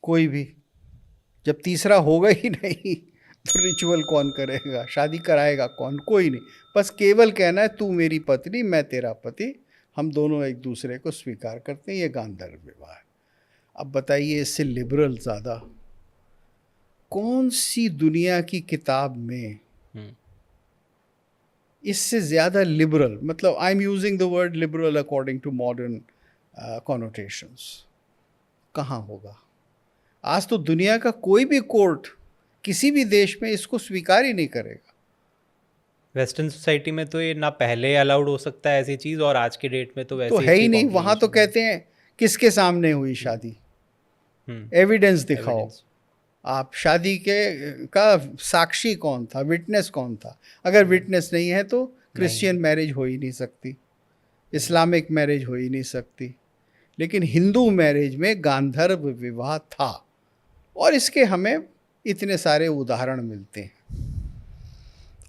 कोई भी। जब तीसरा होगा ही नहीं तो रिचुअल कौन करेगा, शादी कराएगा कौन, कोई नहीं। बस केवल कहना है तू मेरी पत्नी मैं तेरा पति, हम दोनों एक दूसरे को स्वीकार करते हैं, ये गांधर्व विवाह है। अब बताइए इससे लिबरल ज़्यादा कौन सी दुनिया की किताब में हम्म, इससे ज़्यादा लिबरल, मतलब I am using the word liberal according to modern connotations, कहाँ होगा। आज तो दुनिया का कोई भी कोर्ट किसी भी देश में इसको स्वीकार ही नहीं करेगा। वेस्टर्न सोसाइटी में तो ये ना पहले अलाउड हो सकता है ऐसी चीज़, और आज के डेट में तो वैसे तो है ही इतनी नहीं, वहाँ तो complication है। कहते हैं किसके सामने हुई शादी, हम्म, एविडेंस दिखाओ। evidence। आप शादी के का साक्षी कौन था, विटनेस कौन था। अगर विटनेस नहीं है तो क्रिश्चियन मैरिज हो ही नहीं सकती, इस्लामिक मैरिज हो ही नहीं सकती। लेकिन हिंदू मैरिज में गांधर्व विवाह था, और इसके हमें इतने सारे उदाहरण मिलते हैं।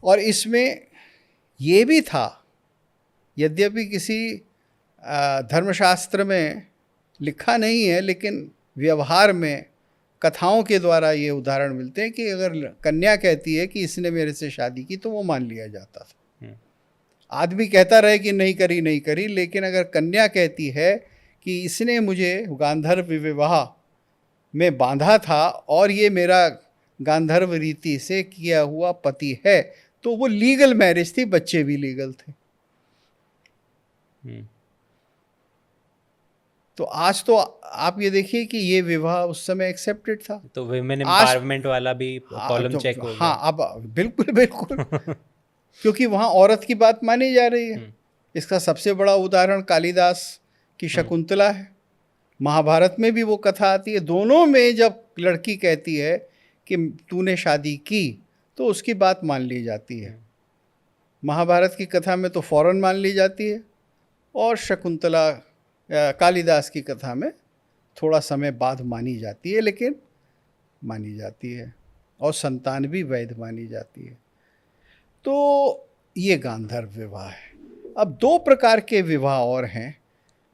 और इसमें ये भी था, यद्यपि किसी धर्मशास्त्र में लिखा नहीं है, लेकिन व्यवहार में कथाओं के द्वारा ये उदाहरण मिलते हैं कि अगर कन्या कहती है कि इसने मेरे से शादी की तो वो मान लिया जाता था। आदमी कहता रहे कि नहीं करी नहीं करी, लेकिन अगर कन्या कहती है कि इसने मुझे गांधर्व विवाह में बांधा था और ये मेरा गांधर्व रीति से किया हुआ पति है, तो वो लीगल मैरिज थी, बच्चे भी लीगल थे। हम्म, तो आज तो आप ये देखिए कि ये विवाह उस समय एक्सेप्टेड था। तो विमेन आज एम्पावरमेंट वाला भी कॉलम तो, चेक हो हाँ अब बिल्कुल बिल्कुल क्योंकि वहाँ औरत की बात मानी जा रही है। इसका सबसे बड़ा उदाहरण कालिदास की शकुंतला है। महाभारत में भी वो कथा आती है। दोनों में जब लड़की कहती है कि तूने शादी की तो उसकी बात मान ली जाती है। महाभारत की कथा में तो फौरन मान ली जाती है, और शकुंतला कालिदास की कथा में थोड़ा समय बाद मानी जाती है, लेकिन मानी जाती है, और संतान भी वैध मानी जाती है। तो ये गांधर्व विवाह है। अब दो प्रकार के विवाह और हैं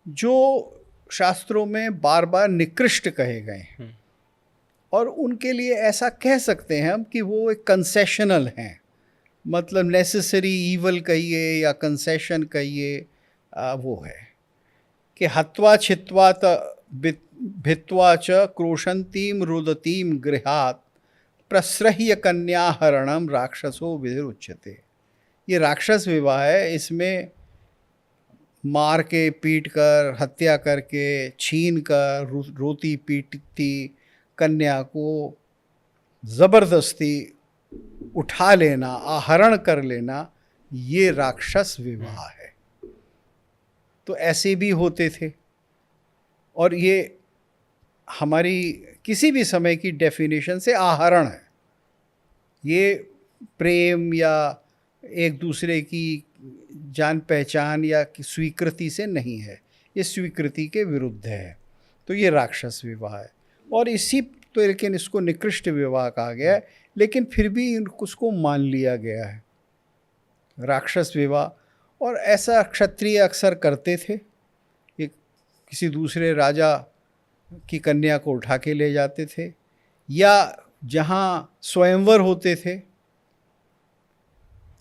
जो शास्त्रों में बार बार निकृष्ट कहे गए हैं, और उनके लिए ऐसा कह सकते हैं हम कि वो एक कंसेशनल हैं, मतलब नेसेसरी ईवल कहिए या कंसेशन कहिए, वो है कि हत्वा छित्वा भित्वा च क्रोशंतीम रुदतीम गृहात प्रसह्य कन्याहरणम राक्षसो विधिरुच्यते। ये राक्षस विवाह है। इसमें मार के, पीट कर, हत्या करके, छीन कर, रोती पीटती कन्या को ज़बरदस्ती उठा लेना, आहरण कर लेना, ये राक्षस विवाह है। तो ऐसे भी होते थे, और ये हमारी किसी भी समय की डेफिनेशन से आहरण है। ये प्रेम या एक दूसरे की जान पहचान या स्वीकृति से नहीं है, ये स्वीकृति के विरुद्ध है। तो ये राक्षस विवाह है, और इसी तो लेकिन इसको निकृष्ट विवाह कहा गया है, लेकिन फिर भी उसको मान लिया गया है राक्षस विवाह। और ऐसा क्षत्रिय अक्सर करते थे, ये किसी दूसरे राजा की कन्या को उठा के ले जाते थे, या जहाँ स्वयंवर होते थे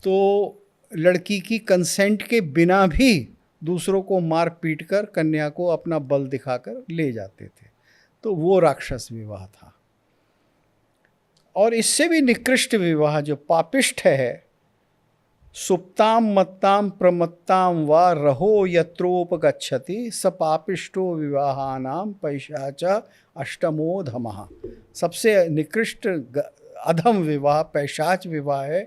तो लड़की की कंसेंट के बिना भी दूसरों को मार पीट कर कन्या को अपना बल दिखाकर ले जाते थे। तो वो राक्षस विवाह था। और इससे भी निकृष्ट विवाह जो पापिष्ठ है, सुप्ताम मत्ताम प्रमत्ताम वा रहो यत्रोपगच्छति स पापिष्टो विवाहानाम पैशाच अष्टमो धमः। सबसे निकृष्ट अधम विवाह पैशाच विवाह है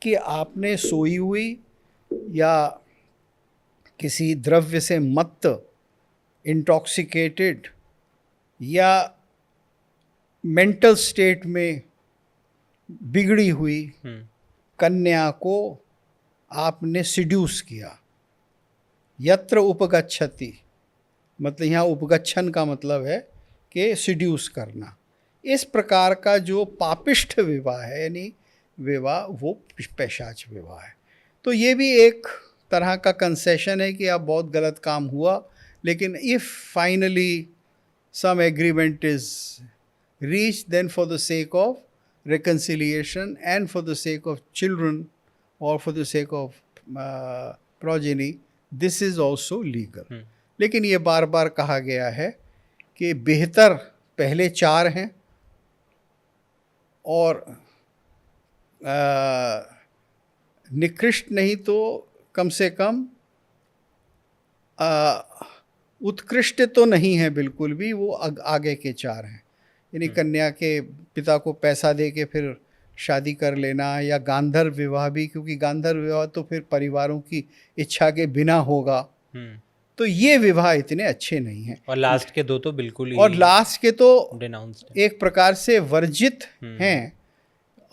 कि आपने सोई हुई या किसी द्रव्य से मत्त, इंटॉक्सिकेटेड या मेंटल स्टेट में बिगड़ी हुई कन्या को आपने सिड्यूस किया। यत्र उपगच्छति, मतलब यहाँ उपगच्छन का मतलब है कि सिड्यूस करना, इस प्रकार का जो पापिष्ठ विवाह है, यानी विवाह वो पैशाच विवाह है। तो ये भी एक तरह का कंसेशन है कि अब बहुत गलत काम हुआ, लेकिन if finally some agreement is reached, then for the sake of reconciliation and for the sake of children or for the sake of progeny, this is also legal. लेकिन ये बार बार कहा गया है कि बेहतर पहले 4 हैं और निकृष्ट नहीं तो कम से कम उत्कृष्ट तो नहीं है बिल्कुल भी, वो आगे के 4 हैं। यानी कन्या के पिता को पैसा दे के फिर शादी कर लेना, या गांधर्व विवाह भी, क्योंकि गांधर्व विवाह तो फिर परिवारों की इच्छा के बिना होगा। तो ये विवाह इतने अच्छे नहीं हैं। और लास्ट के 2 तो बिल्कुल ही, और लास्ट के तो डिनाउंस्ड एक प्रकार से वर्जित हैं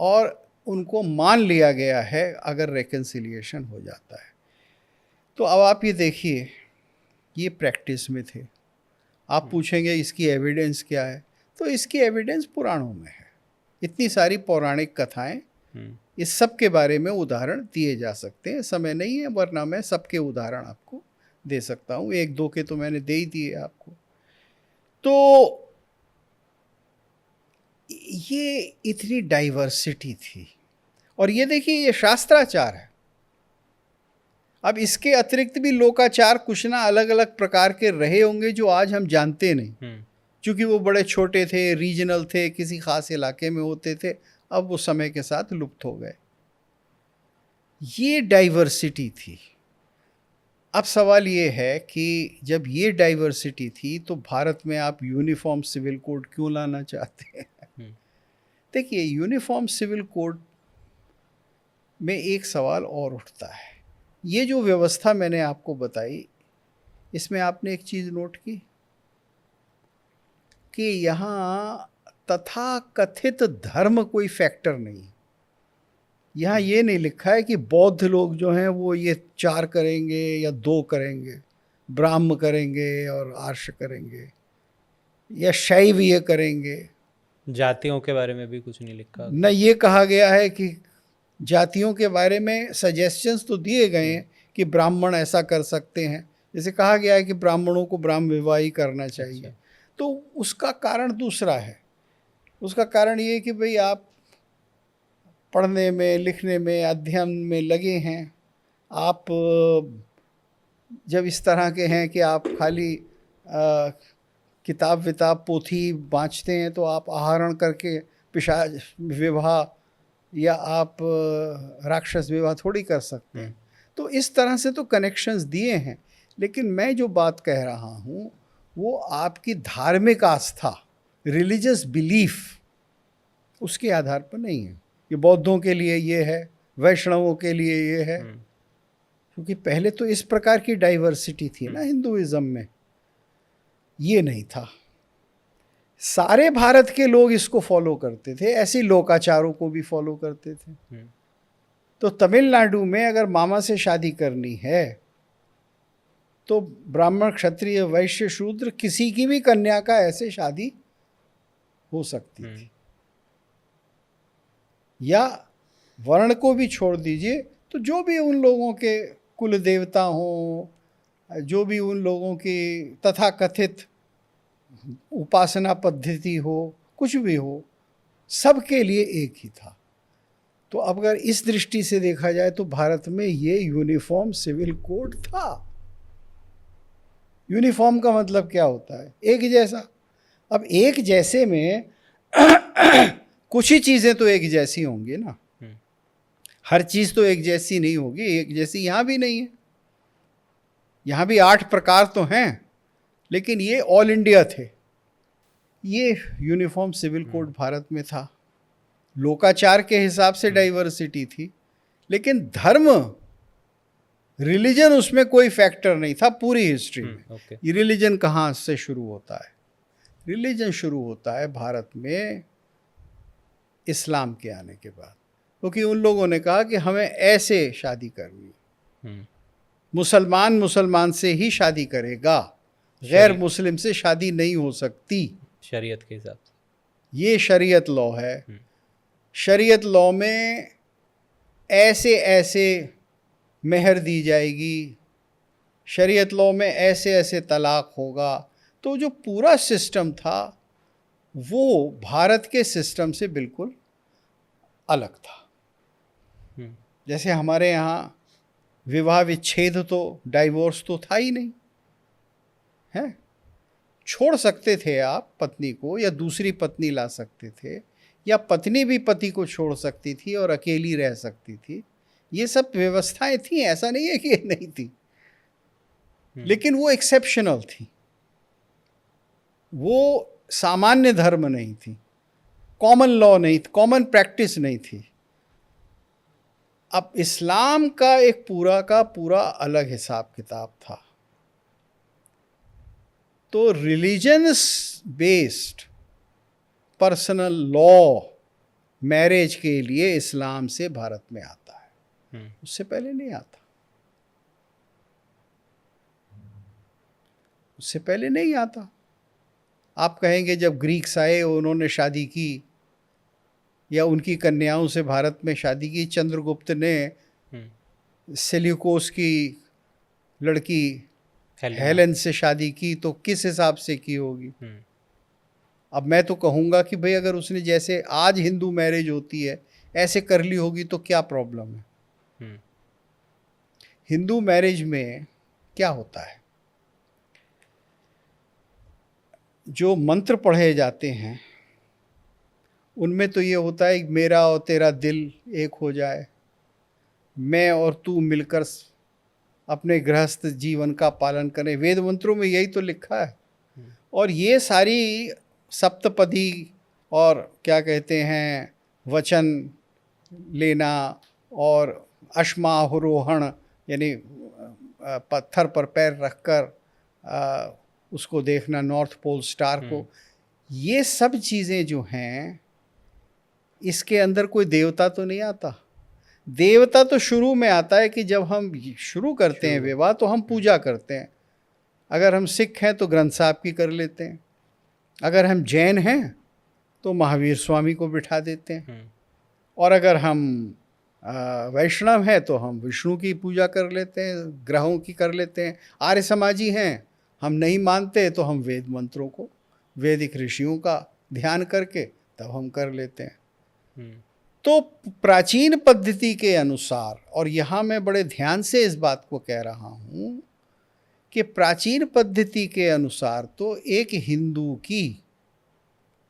और उनको मान लिया गया है अगर रेकन्सिलिएशन हो जाता है। तो अब आप ये देखिए, ये प्रैक्टिस में थे। आप पूछेंगे इसकी एविडेंस क्या है, तो इसकी एविडेंस पुराणों में है। इतनी सारी पौराणिक कथाएं, इस सब के बारे में उदाहरण दिए जा सकते हैं। समय नहीं है, वरना मैं सबके उदाहरण आपको दे सकता हूँ। 1-2 के तो मैंने दे ही दिए आपको। तो ये इतनी डाइवर्सिटी थी। और ये देखिए, ये शास्त्राचार है। अब इसके अतिरिक्त भी लोकाचार कुछ ना अलग अलग प्रकार के रहे होंगे जो आज हम जानते नहीं, क्योंकि वो बड़े छोटे थे, रीजनल थे, किसी खास इलाके में होते थे। अब वो समय के साथ लुप्त हो गए। ये डाइवर्सिटी थी। अब सवाल ये है कि जब ये डाइवर्सिटी थी तो भारत में आप यूनिफॉर्म सिविल कोड क्यों लाना चाहते हैं? देखिए, यूनिफॉर्म सिविल कोड में एक सवाल और उठता है। ये जो व्यवस्था मैंने आपको बताई, इसमें आपने एक चीज़ नोट की कि यहाँ तथाकथित धर्म कोई फैक्टर नहीं। यहाँ ये नहीं लिखा है कि बौद्ध लोग जो हैं वो ये 4 करेंगे या 2 करेंगे, ब्राह्म करेंगे और आर्ष करेंगे, या शैव ये करेंगे। जातियों के बारे में भी कुछ नहीं लिखा। न ये कहा गया है कि जातियों के बारे में सजेशंस तो दिए गए हैं कि ब्राह्मण ऐसा कर सकते हैं। जैसे कहा गया है कि ब्राह्मणों को ब्राह्म विवाह ही करना चाहिए। तो उसका कारण दूसरा है। उसका कारण ये है कि भाई आप पढ़ने में, लिखने में, अध्ययन में लगे हैं। आप जब इस तरह के हैं कि आप खाली किताब विताब पोथी बाँचते हैं, तो आप आहरण करके पिशाच विवाह या आप राक्षस विवाह थोड़ी कर सकते हैं। तो इस तरह से तो कनेक्शंस दिए हैं। लेकिन मैं जो बात कह रहा हूँ वो आपकी धार्मिक आस्था, रिलीजियस बिलीफ, उसके आधार पर नहीं है कि बौद्धों के लिए ये है, वैष्णवों के लिए ये है। क्योंकि पहले तो इस प्रकार की डाइवर्सिटी थी ना हिंदुइज्म में, ये नहीं था। सारे भारत के लोग इसको फॉलो करते थे, ऐसे लोकाचारों को भी फॉलो करते थे। तो तमिलनाडु में अगर मामा से शादी करनी है तो ब्राह्मण, क्षत्रिय, वैश्य, शूद्र किसी की भी कन्या का ऐसे शादी हो सकती थी। या वर्ण को भी छोड़ दीजिए, तो जो भी उन लोगों के कुल देवता हों, जो भी उन लोगों की तथाकथित उपासना पद्धति हो, कुछ भी हो, सबके लिए एक ही था। तो अब अगर इस दृष्टि से देखा जाए तो भारत में ये यूनिफॉर्म सिविल कोड था। यूनिफॉर्म का मतलब क्या होता है? एक जैसा। अब एक जैसे में कुछ ही चीज़ें तो एक जैसी होंगी ना, हर चीज़ तो एक जैसी नहीं होगी। एक जैसी यहाँ भी नहीं है। यहाँ भी 8 प्रकार तो हैं, लेकिन ये ऑल इंडिया थे। ये यूनिफॉर्म सिविल कोड भारत में था। लोकाचार के हिसाब से डाइवर्सिटी थी, लेकिन धर्म, रिलीजन उसमें कोई फैक्टर नहीं था पूरी हिस्ट्री में। ये रिलीजन कहाँ से शुरू होता है? रिलीजन शुरू होता है भारत में इस्लाम के आने के बाद, क्योंकि उन लोगों ने कहा कि हमें ऐसे शादी करनी है। मुसलमान मुसलमान से ही शादी करेगा, गैर मुस्लिम से शादी नहीं हो सकती शरीयत के हिसाब से। ये शरीयत लॉ है। शरीयत लॉ में ऐसे ऐसे मेहर दी जाएगी, शरीयत लॉ में ऐसे ऐसे तलाक होगा। तो जो पूरा सिस्टम था वो भारत के सिस्टम से बिल्कुल अलग था। जैसे हमारे यहाँ विवाह विच्छेद तो डाइवोर्स तो था ही नहीं है। छोड़ सकते थे आप पत्नी को, या दूसरी पत्नी ला सकते थे, या पत्नी भी पति को छोड़ सकती थी और अकेली रह सकती थी। ये सब व्यवस्थाएं थी, ऐसा नहीं है कि ये नहीं थी, लेकिन वो एक्सेप्शनल थी, वो सामान्य धर्म नहीं थी, कॉमन लॉ नहीं थी, कॉमन प्रैक्टिस नहीं थी। अब इस्लाम का एक पूरा का पूरा अलग हिसाब किताब था। तो religions based personal law marriage के लिए इस्लाम से भारत में आता है, उससे पहले नहीं आता, उससे पहले नहीं आता। आप कहेंगे जब ग्रीक्स आए उन्होंने शादी की या उनकी कन्याओं से भारत में शादी की। चंद्रगुप्त ने सेल्यूकोस की लड़की हेलेन से शादी की, तो किस हिसाब से की होगी? अब मैं तो कहूँगा कि भाई अगर उसने जैसे आज हिंदू मैरिज होती है ऐसे कर ली होगी तो क्या प्रॉब्लम है? हिंदू मैरिज में क्या होता है, जो मंत्र पढ़े जाते हैं उनमें तो ये होता है कि मेरा और तेरा दिल एक हो जाए, मैं और तू मिलकर अपने गृहस्थ जीवन का पालन करें। वेद मंत्रों में यही तो लिखा है। और ये सारी सप्तपदी और क्या कहते हैं वचन लेना और अश्मारोहण यानी पत्थर पर पैर रखकर उसको देखना, नॉर्थ पोल स्टार को, ये सब चीज़ें जो हैं इसके अंदर कोई देवता तो नहीं आता। देवता तो शुरू में आता है कि जब हम शुरू करते हैं विवाह तो हम पूजा करते हैं। अगर हम सिख हैं तो ग्रंथ साहब की कर लेते हैं, अगर हम जैन हैं तो महावीर स्वामी को बिठा देते हैं, और अगर हम वैष्णव हैं तो हम विष्णु की पूजा कर लेते हैं, ग्रहों की कर लेते हैं। आर्य समाजी हैं, हम नहीं मानते तो हम वेद मंत्रों को, वैदिक ऋषियों का ध्यान करके तब हम कर लेते हैं। तो प्राचीन पद्धति के अनुसार, और यहाँ मैं बड़े ध्यान से इस बात को कह रहा हूँ कि प्राचीन पद्धति के अनुसार तो एक हिंदू की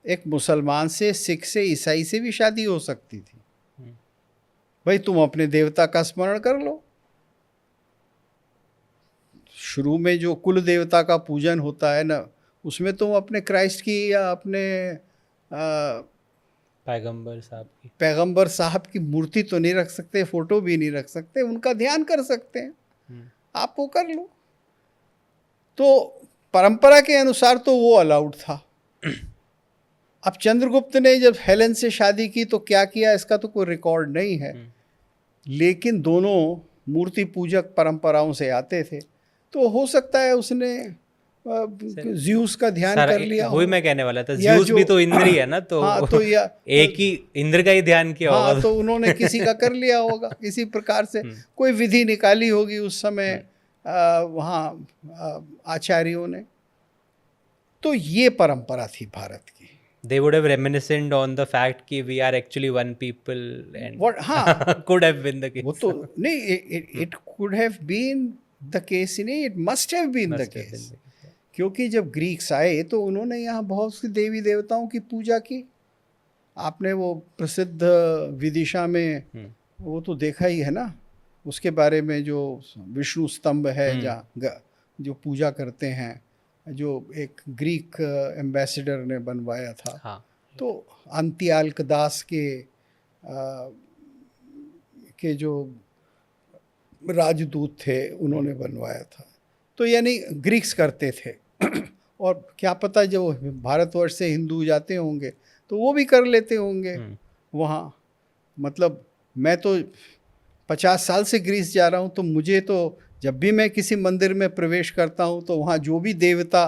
एक मुसलमान से, सिख से, ईसाई से भी शादी हो सकती थी। भाई तुम अपने देवता का स्मरण कर लो। शुरू में जो कुल देवता का पूजन होता है ना, उसमें तुम अपने क्राइस्ट की या अपने पैगंबर साहब की मूर्ति तो नहीं रख सकते, फोटो भी नहीं रख सकते, उनका ध्यान कर सकते हैं, आप वो कर लो। तो परंपरा के अनुसार तो वो अलाउड था। अब चंद्रगुप्त ने जब हेलेन से शादी की तो क्या किया इसका तो कोई रिकॉर्ड नहीं है, लेकिन दोनों मूर्ति पूजक परंपराओं से आते थे, तो हो सकता है उसने ज़्यूस का ध्यान कर लिया। वही मैं कहने वाला था, ज़्यूस भी तो इंद्र ही है ना, तो हाँ, तो या एक ही इंद्र का ही ध्यान किया होगा। हाँ, तो उन्होंने किसी का कर लिया होगा, किसी प्रकार से कोई विधि निकाली होगी उस समय वहाँ आचार्यों ने। तो ये परंपरा थी भारत की। They would have reminiscent on the fact कि we are actually one people and What, हाँ, could have been the case. वो तो नहीं, it could have been the case, नहीं, it must have been the case। क्योंकि जब Greeks आए तो उन्होंने यहाँ बहुत सी देवी देवताओं की पूजा की। आपने वो प्रसिद्ध विदिशा में वो तो देखा ही है ना, उसके बारे में जो विष्णु स्तंभ है जहाँ जो पूजा करते हैं, जो एक ग्रीक एम्बेसडर ने बनवाया था। हाँ। तो अंत्याल्कदास के जो राजदूत थे उन्होंने बनवाया था। तो यानी ग्रीक्स करते थे और क्या पता जो भारतवर्ष से हिंदू जाते होंगे तो वो भी कर लेते होंगे वहाँ। मतलब मैं तो 50 साल से ग्रीस जा रहा हूँ, तो मुझे तो जब भी मैं किसी मंदिर में प्रवेश करता हूँ तो वहाँ जो भी देवता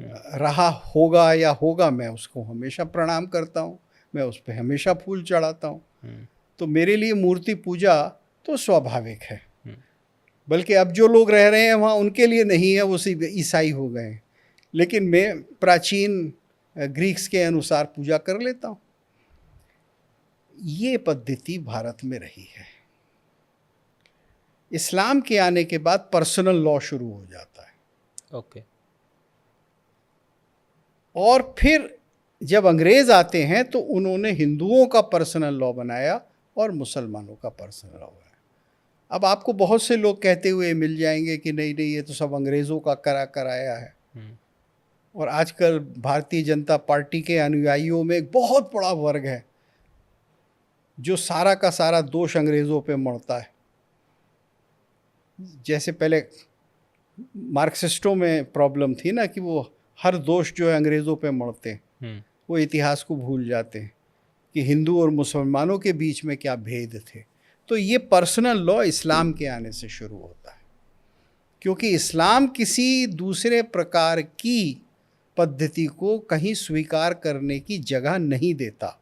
रहा होगा या होगा, मैं उसको हमेशा प्रणाम करता हूँ, मैं उस पर हमेशा फूल चढ़ाता हूँ। तो मेरे लिए मूर्ति पूजा तो स्वाभाविक है, बल्कि अब जो लोग रह रहे हैं वहाँ उनके लिए नहीं है, वो सिर्फ ईसाई हो गए हैं। लेकिन मैं प्राचीन ग्रीक्स के अनुसार पूजा कर लेता हूँ। ये पद्धति भारत में रही है। इस्लाम के आने के बाद पर्सनल लॉ शुरू हो जाता है। ओके। और फिर जब अंग्रेज आते हैं तो उन्होंने हिंदुओं का पर्सनल लॉ बनाया और मुसलमानों का पर्सनल लॉ बनाया। अब आपको बहुत से लोग कहते हुए मिल जाएंगे कि नहीं नहीं, ये तो सब अंग्रेज़ों का कराया है। और आजकल भारतीय जनता पार्टी के अनुयायियों में एक बहुत बड़ा वर्ग है जो सारा का सारा दोष अंग्रेज़ों पे मढ़ता है। जैसे पहले मार्क्सिस्टों में प्रॉब्लम थी ना, कि वो हर दोष जो है अंग्रेज़ों पे मढ़ते हैं, वो इतिहास को भूल जाते हैं कि हिंदू और मुसलमानों के बीच में क्या भेद थे। तो ये पर्सनल लॉ इस्लाम के आने से शुरू होता है, क्योंकि इस्लाम किसी दूसरे प्रकार की पद्धति को कहीं स्वीकार करने की जगह नहीं देता।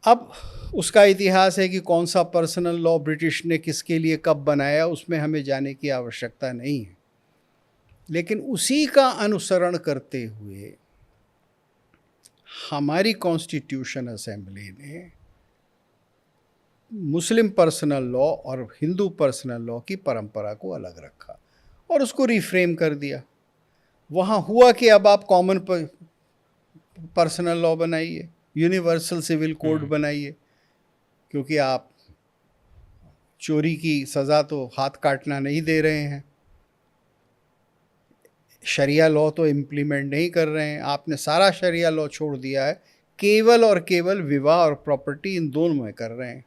अब उसका इतिहास है कि कौन सा पर्सनल लॉ ब्रिटिश ने किसके लिए कब बनाया, उसमें हमें जाने की आवश्यकता नहीं है। लेकिन उसी का अनुसरण करते हुए हमारी कॉन्स्टिट्यूशन असेंबली ने मुस्लिम पर्सनल लॉ और हिंदू पर्सनल लॉ की परंपरा को अलग रखा और उसको रिफ्रेम कर दिया। वहाँ हुआ कि अब आप कॉमन पर्सनल लॉ बनाइए, यूनिवर्सल सिविल कोड बनाइए, क्योंकि आप चोरी की सज़ा तो हाथ काटना नहीं दे रहे हैं, शरिया लॉ तो इम्प्लीमेंट नहीं कर रहे हैं, आपने सारा शरिया लॉ छोड़ दिया है, केवल और केवल विवाह और प्रॉपर्टी इन दोनों में कर रहे हैं।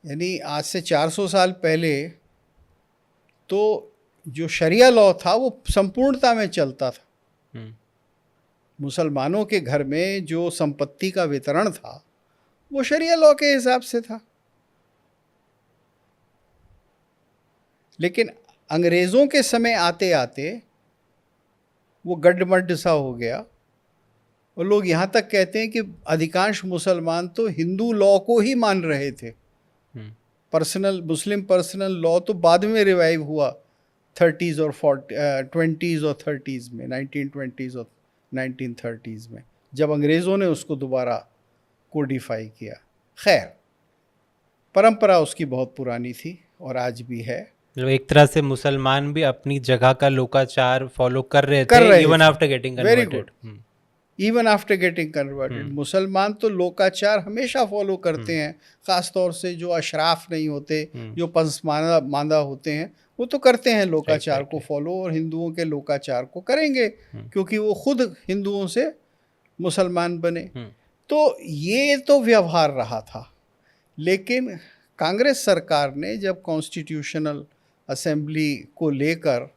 यानी आज से 400 साल पहले तो जो शरिया लॉ था वो संपूर्णता में चलता था। मुसलमानों के घर में जो संपत्ति का वितरण था वो शरिया लॉ के हिसाब से था। लेकिन अंग्रेज़ों के समय आते आते वो गड्ढमड्ढ सा हो गया और लोग यहाँ तक कहते हैं कि अधिकांश मुसलमान तो हिंदू लॉ को ही मान रहे थे। मुस्लिम पर्सनल लॉ तो बाद में रिवाइव हुआ 30s और 20s और 30s में, 1920s और 1930s में, जब अंग्रेज़ों ने उसको दोबारा कोडिफाई किया। खैर, परंपरा उसकी बहुत पुरानी थी और आज भी है। मतलब एक तरह से मुसलमान भी अपनी जगह का लोकाचार फॉलो कर रहे थे even after getting converted. Even after getting converted मुसलमान तो लोकाचार हमेशा फॉलो करते हैं, ख़ास तौर से जो अशराफ नहीं होते, जो पसमानदा होते हैं, वो तो करते हैं लोकाचार को फॉलो, और हिंदुओं के लोकाचार को करेंगे क्योंकि वो खुद हिंदुओं से मुसलमान बने। तो ये तो व्यवहार रहा था। लेकिन कांग्रेस सरकार ने जब कॉन्स्टिट्यूशनल असेंबली को लेकर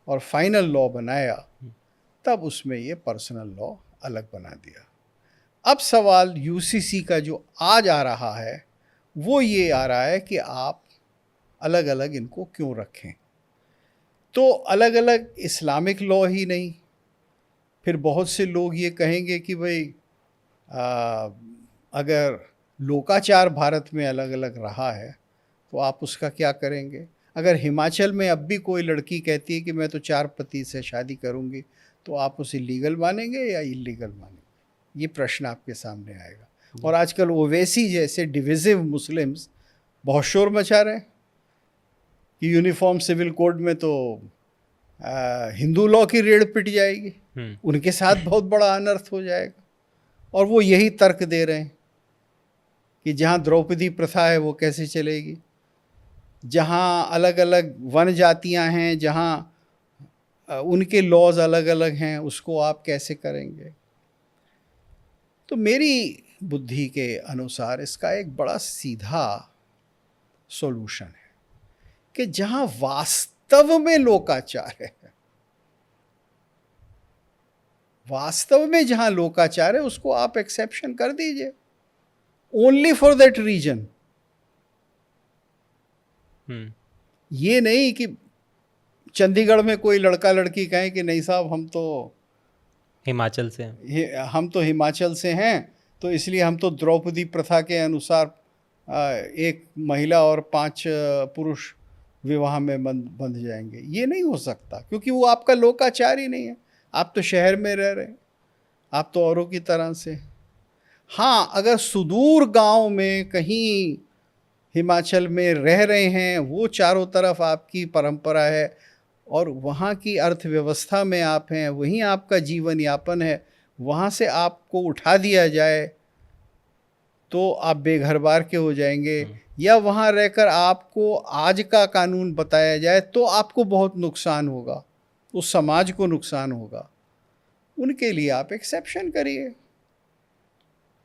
और फाइनल लॉ बनाया, तब उसमें ये पर्सनल लॉ अलग बना दिया। अब सवाल यूसीसी का जो आज आ रहा है वो ये आ रहा है कि आप अलग अलग इनको क्यों रखें। तो अलग अलग इस्लामिक लॉ ही नहीं, फिर बहुत से लोग ये कहेंगे कि भाई अगर लोकाचार भारत में अलग अलग रहा है तो आप उसका क्या करेंगे। अगर हिमाचल में अब भी कोई लड़की कहती है कि मैं तो 4 पति से शादी करूंगी, तो आप उसे लीगल मानेंगे या इलीगल मानेंगे, ये प्रश्न आपके सामने आएगा। और आजकल ओवैसी जैसे डिविजिव मुस्लिम्स बहुत शोर मचा रहे हैं कि यूनिफॉर्म सिविल कोड में तो हिंदू लॉ की रेड़ पिट जाएगी, उनके साथ बहुत बड़ा अनर्थ हो जाएगा। और वो यही तर्क दे रहे हैं कि जहाँ द्रौपदी प्रथा है वो कैसे चलेगी, जहाँ अलग अलग वन जातियाँ हैं, जहाँ उनके लॉज अलग अलग हैं, उसको आप कैसे करेंगे। तो मेरी बुद्धि के अनुसार इसका एक बड़ा सीधा सॉल्यूशन है कि जहाँ वास्तव में लोकाचार है, वास्तव में जहाँ लोकाचार है, उसको आप एक्सेप्शन कर दीजिए ओनली फॉर दैट रीजन। ये नहीं कि चंडीगढ़ में कोई लड़का लड़की कहें कि नहीं साहब हम तो हिमाचल से हैं। हम तो हिमाचल से हैं, तो इसलिए हम तो द्रौपदी प्रथा के अनुसार एक महिला और 5 पुरुष विवाह में बंध जाएंगे। ये नहीं हो सकता, क्योंकि वो आपका लोकाचार ही नहीं है। आप तो शहर में रह रहे हैं, आप तो औरों की तरह से। हाँ, अगर सुदूर गांव में कहीं हिमाचल में रह रहे हैं, वो चारों तरफ आपकी परंपरा है और वहाँ की अर्थव्यवस्था में आप हैं, वहीं आपका जीवन यापन है, वहाँ से आपको उठा दिया जाए तो आप बेघर बार के हो जाएंगे, या वहाँ रहकर आपको आज का कानून बताया जाए तो आपको बहुत नुकसान होगा, उस समाज को नुकसान होगा। उनके लिए आप एक्सेप्शन करिए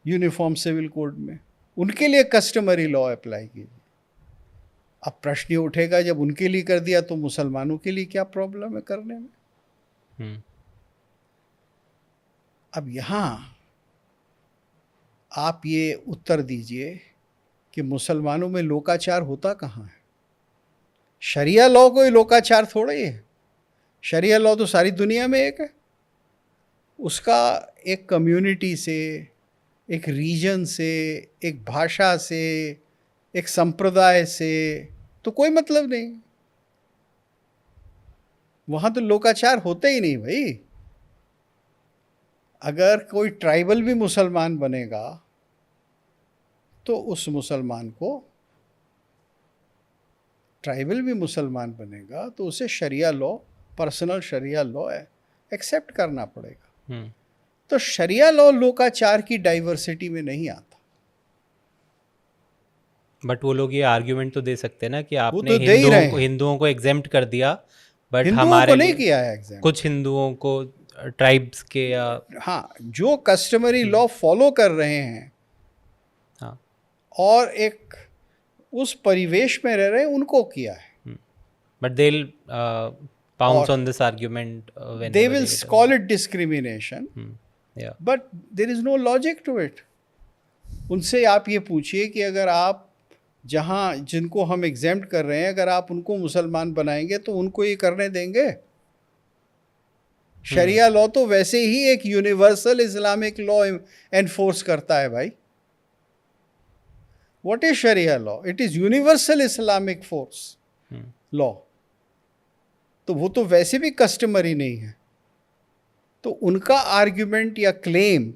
यूनिफॉर्म सिविल कोड में, उनके लिए कस्टमरी लॉ अप्लाई कीजिए। अब प्रश्न ये उठेगा, जब उनके लिए कर दिया तो मुसलमानों के लिए क्या प्रॉब्लम है करने में? अब यहाँ आप ये उत्तर दीजिए कि मुसलमानों में लोकाचार होता कहाँ है? शरिया लॉ कोई लोकाचार थोड़ा ही है। शरिया लॉ तो सारी दुनिया में एक है। उसका एक कम्युनिटी से, एक रीजन से, एक भाषा से, एक संप्रदाय से तो कोई मतलब नहीं। वहाँ तो लोकाचार होते ही नहीं भाई। अगर कोई ट्राइबल भी मुसलमान बनेगा तो उस मुसलमान को, ट्राइबल भी मुसलमान बनेगा तो उसे शरिया लॉ, पर्सनल शरिया लॉ एक्सेप्ट करना पड़ेगा। तो शरिया लॉ लोकाचार की डाइवर्सिटी में नहीं आता। बट वो लोग ये आर्ग्यूमेंट तो दे सकते हैं ना कि आपने तो हिंदुओं को एग्जेम्प्ट कर दिया, बट हिंदुओं हमारे को नहीं किया है एग्जेम्प्ट। कुछ हिंदुओं को, ट्राइब्स के, या हाँ, जो कस्टमरी लॉ फॉलो कर रहे हैं, हाँ, और एक उस परिवेश में रह रहे हैं, उनको किया है। But they will pounce on this argument whenever they will get it. call it discrimination, Yeah. but there is no logic to it. उनसे आप ये पूछिए कि अगर आप जहाँ जिनको हम एग्जेम्प्ट कर रहे हैं, अगर आप उनको मुसलमान बनाएंगे तो उनको ये करने देंगे? शरिया लॉ तो वैसे ही एक यूनिवर्सल इस्लामिक लॉ एनफोर्स करता है भाई। What is sharia law? It is universal Islamic force law. तो वो तो वैसे भी कस्टमरी नहीं है। तो उनका आर्ग्यूमेंट या क्लेम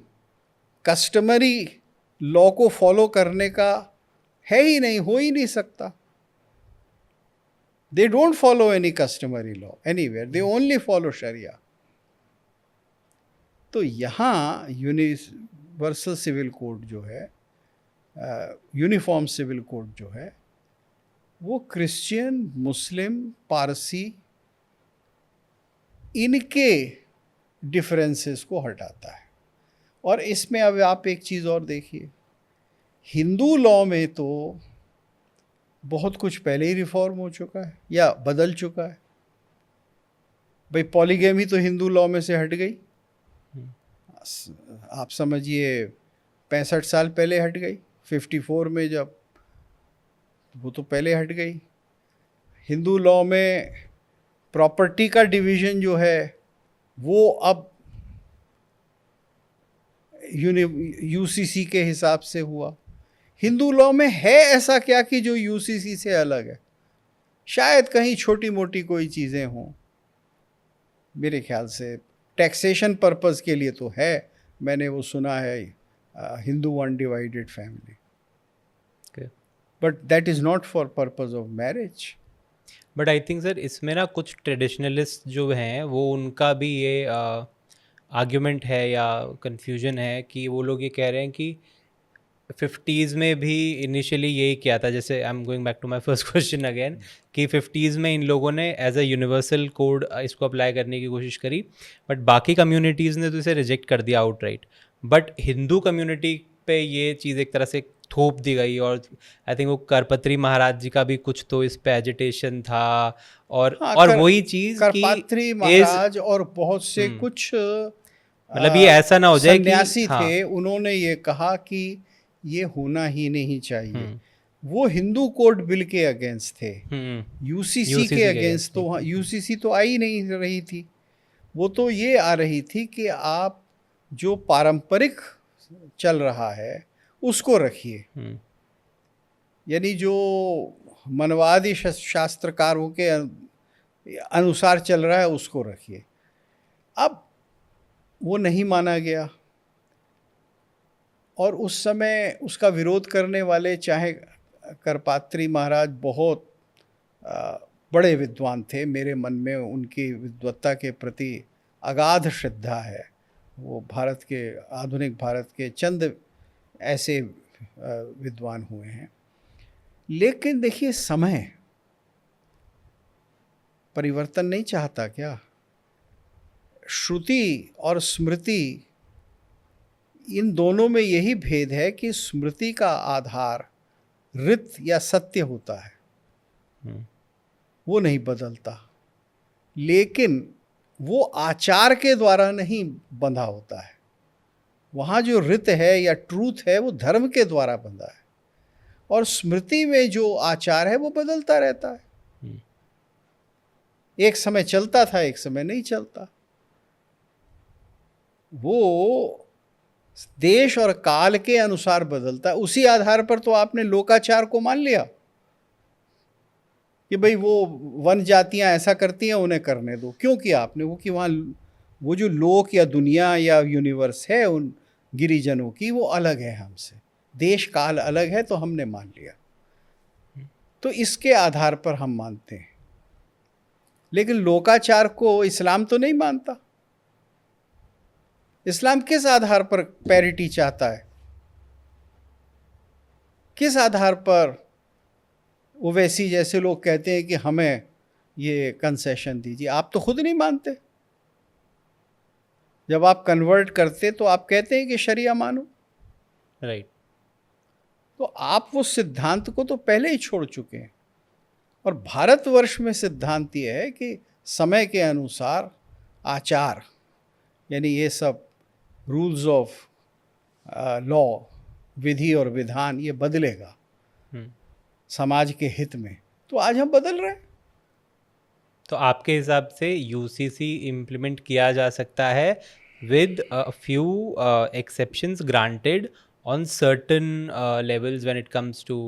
कस्टमरी लॉ को फॉलो करने का है ही नहीं, हो ही नहीं सकता। They don't follow any customary law anywhere, they only follow sharia. तो यहाँ यूनिवर्सल सिविल कोड जो है, यूनिफॉर्म सिविल कोड जो है, वो क्रिश्चियन, मुस्लिम, पारसी, इनके डिफरेंसेस को हटाता है। और इसमें अब आप एक चीज़ और देखिए, हिंदू लॉ में तो बहुत कुछ पहले ही रिफॉर्म हो चुका है या बदल चुका है भाई। पॉलीगैमी तो हिंदू लॉ में से हट गई, आप समझिए 65 साल पहले हट गई, 54 में जब, वो तो पहले हट गई। हिंदू लॉ में प्रॉपर्टी का डिवीज़न जो है वो अब यूसीसी के हिसाब से हुआ। हिंदू लॉ में है ऐसा क्या कि जो यूसीसी से अलग है? शायद कहीं छोटी मोटी कोई चीज़ें हों, मेरे ख्याल से टैक्सेशन पर्पस के लिए तो है, मैंने वो सुना है, Hindu undivided family, but that is not for purpose of marriage. But I think sir इसमें ना कुछ ट्रेडिशनलिस्ट जो हैं वो, उनका भी ये आर्ग्यूमेंट है या कन्फ्यूजन है कि वो लोग ये कह रहे हैं कि 50s में भी इनिशियली यही किया था। जैसे I am going back to my first question again, कि 50s में इन लोगों ने एज अ यूनिवर्सल कोड इसको अप्लाई करने की कोशिश करी, बट बाकी कम्युनिटीज़ ने तो इसे रिजेक्ट कर दिया आउटराइट। बट हिंदू कम्युनिटी पे ये चीज़ एक तरह से थोप दी गई, और आई थिंक वो करपत्री महाराज जी का भी कुछ तो इस पे एजिटेशन था, और वही चीज़ करपत्री महाराज और बहुत से कुछ मतलब ये ऐसा ना हो जाए कि सन्यासी थे, उन्होंने ये कहा कि ये होना ही नहीं चाहिए। वो हिंदू कोड बिल के अगेंस्ट थे, यूसीसी UCC के के अगेंस्ट against तो वहाँ यूसीसी तो आ ही नहीं रही थी। वो तो ये आ रही थी कि आप जो पारंपरिक चल रहा है उसको रखिए, यानी जो मनवादी शास्त्रकारों के अनुसार चल रहा है उसको रखिए। अब वो नहीं माना गया और उस समय उसका विरोध करने वाले, चाहे करपात्री महाराज बहुत बड़े विद्वान थे, मेरे मन में उनकी विद्वत्ता के प्रति अगाध श्रद्धा है। वो भारत के, आधुनिक भारत के चंद ऐसे विद्वान हुए हैं। लेकिन देखिए, समय परिवर्तन नहीं चाहता क्या? श्रुति और स्मृति, इन दोनों में यही भेद है कि स्मृति का आधार ऋत या सत्य होता है, वो नहीं बदलता, लेकिन वो आचार के द्वारा नहीं बंधा होता है। वहाँ जो ऋत है या ट्रूथ है वो धर्म के द्वारा बंधा है, और स्मृति में जो आचार है वो बदलता रहता है। एक समय चलता था, एक समय नहीं चलता। वो देश और काल के अनुसार बदलता है। उसी आधार पर तो आपने लोकाचार को मान लिया कि भाई वो वन जातियां ऐसा करती हैं, उन्हें करने दो। क्यों किया आपने वो? कि वहाँ वो जो लोक या दुनिया या यूनिवर्स है उन गिरिजनों की, वो अलग है हमसे, देश काल अलग है, तो हमने मान लिया। तो इसके आधार पर हम मानते हैं। लेकिन लोकाचार को इस्लाम तो नहीं मानता। इस्लाम किस आधार पर पैरिटी चाहता है? किस आधार पर ओवैसी जैसे लोग कहते हैं कि हमें ये कंसेशन दीजिए? आप तो खुद नहीं मानते। जब आप कन्वर्ट करते तो आप कहते हैं कि शरिया मानो, राइट। तो आप वो सिद्धांत को तो पहले ही छोड़ चुके हैं। और भारतवर्ष में सिद्धांत ये है कि समय के अनुसार आचार, यानी ये सब रूल्स ऑफ लॉ, विधि और विधान, ये बदलेगा समाज के हित में। तो आज हम बदल रहे हैं। तो आपके हिसाब से यूसीसी इम्प्लीमेंट किया जा सकता है with a few exceptions granted on certain levels when it comes to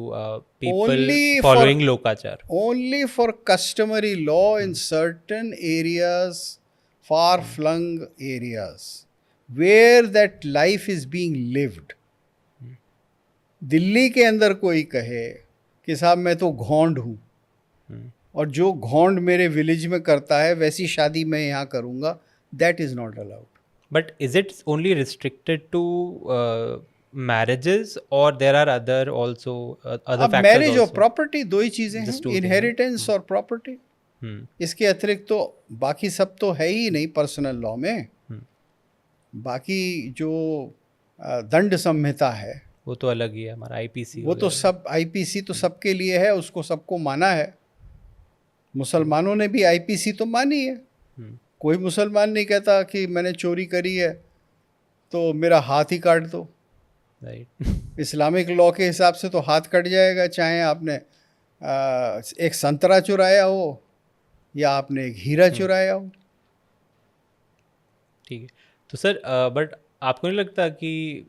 people Only following for- lokachar. Only for customary law in certain areas, far-flung areas, where that life is being lived. Delhi के अंदर कोई कहे कि साहब मैं तो घोंड हूँ, और जो घोंड मेरे विलेज में करता है वैसी शादी मैं यहाँ करूँगा, that is not allowed. But is it only restricted to marriages, or there are other also other अब factors मैरिज और also? प्रॉपर्टी दो ही चीज़ें हैं, Just two things, इनहेरिटेंस और प्रॉपर्टी। इसके अतिरिक्त तो बाकी सब तो है ही नहीं पर्सनल लॉ में। बाकी जो दंड संहिता है वो तो अलग ही है, हमारा आईपीसी वो तो सब, आईपीसी तो सबके लिए है, उसको सबको माना है। मुसलमानों ने भी आईपीसी तो मानी है। कोई मुसलमान नहीं कहता कि मैंने चोरी करी है तो मेरा हाथ ही काट दो। राइट। इस्लामिक लॉ के हिसाब से तो हाथ कट जाएगा, चाहे आपने एक संतरा चुराया हो या आपने एक हीरा चुराया हो। ठीक है। तो सर बट आपको नहीं लगता कि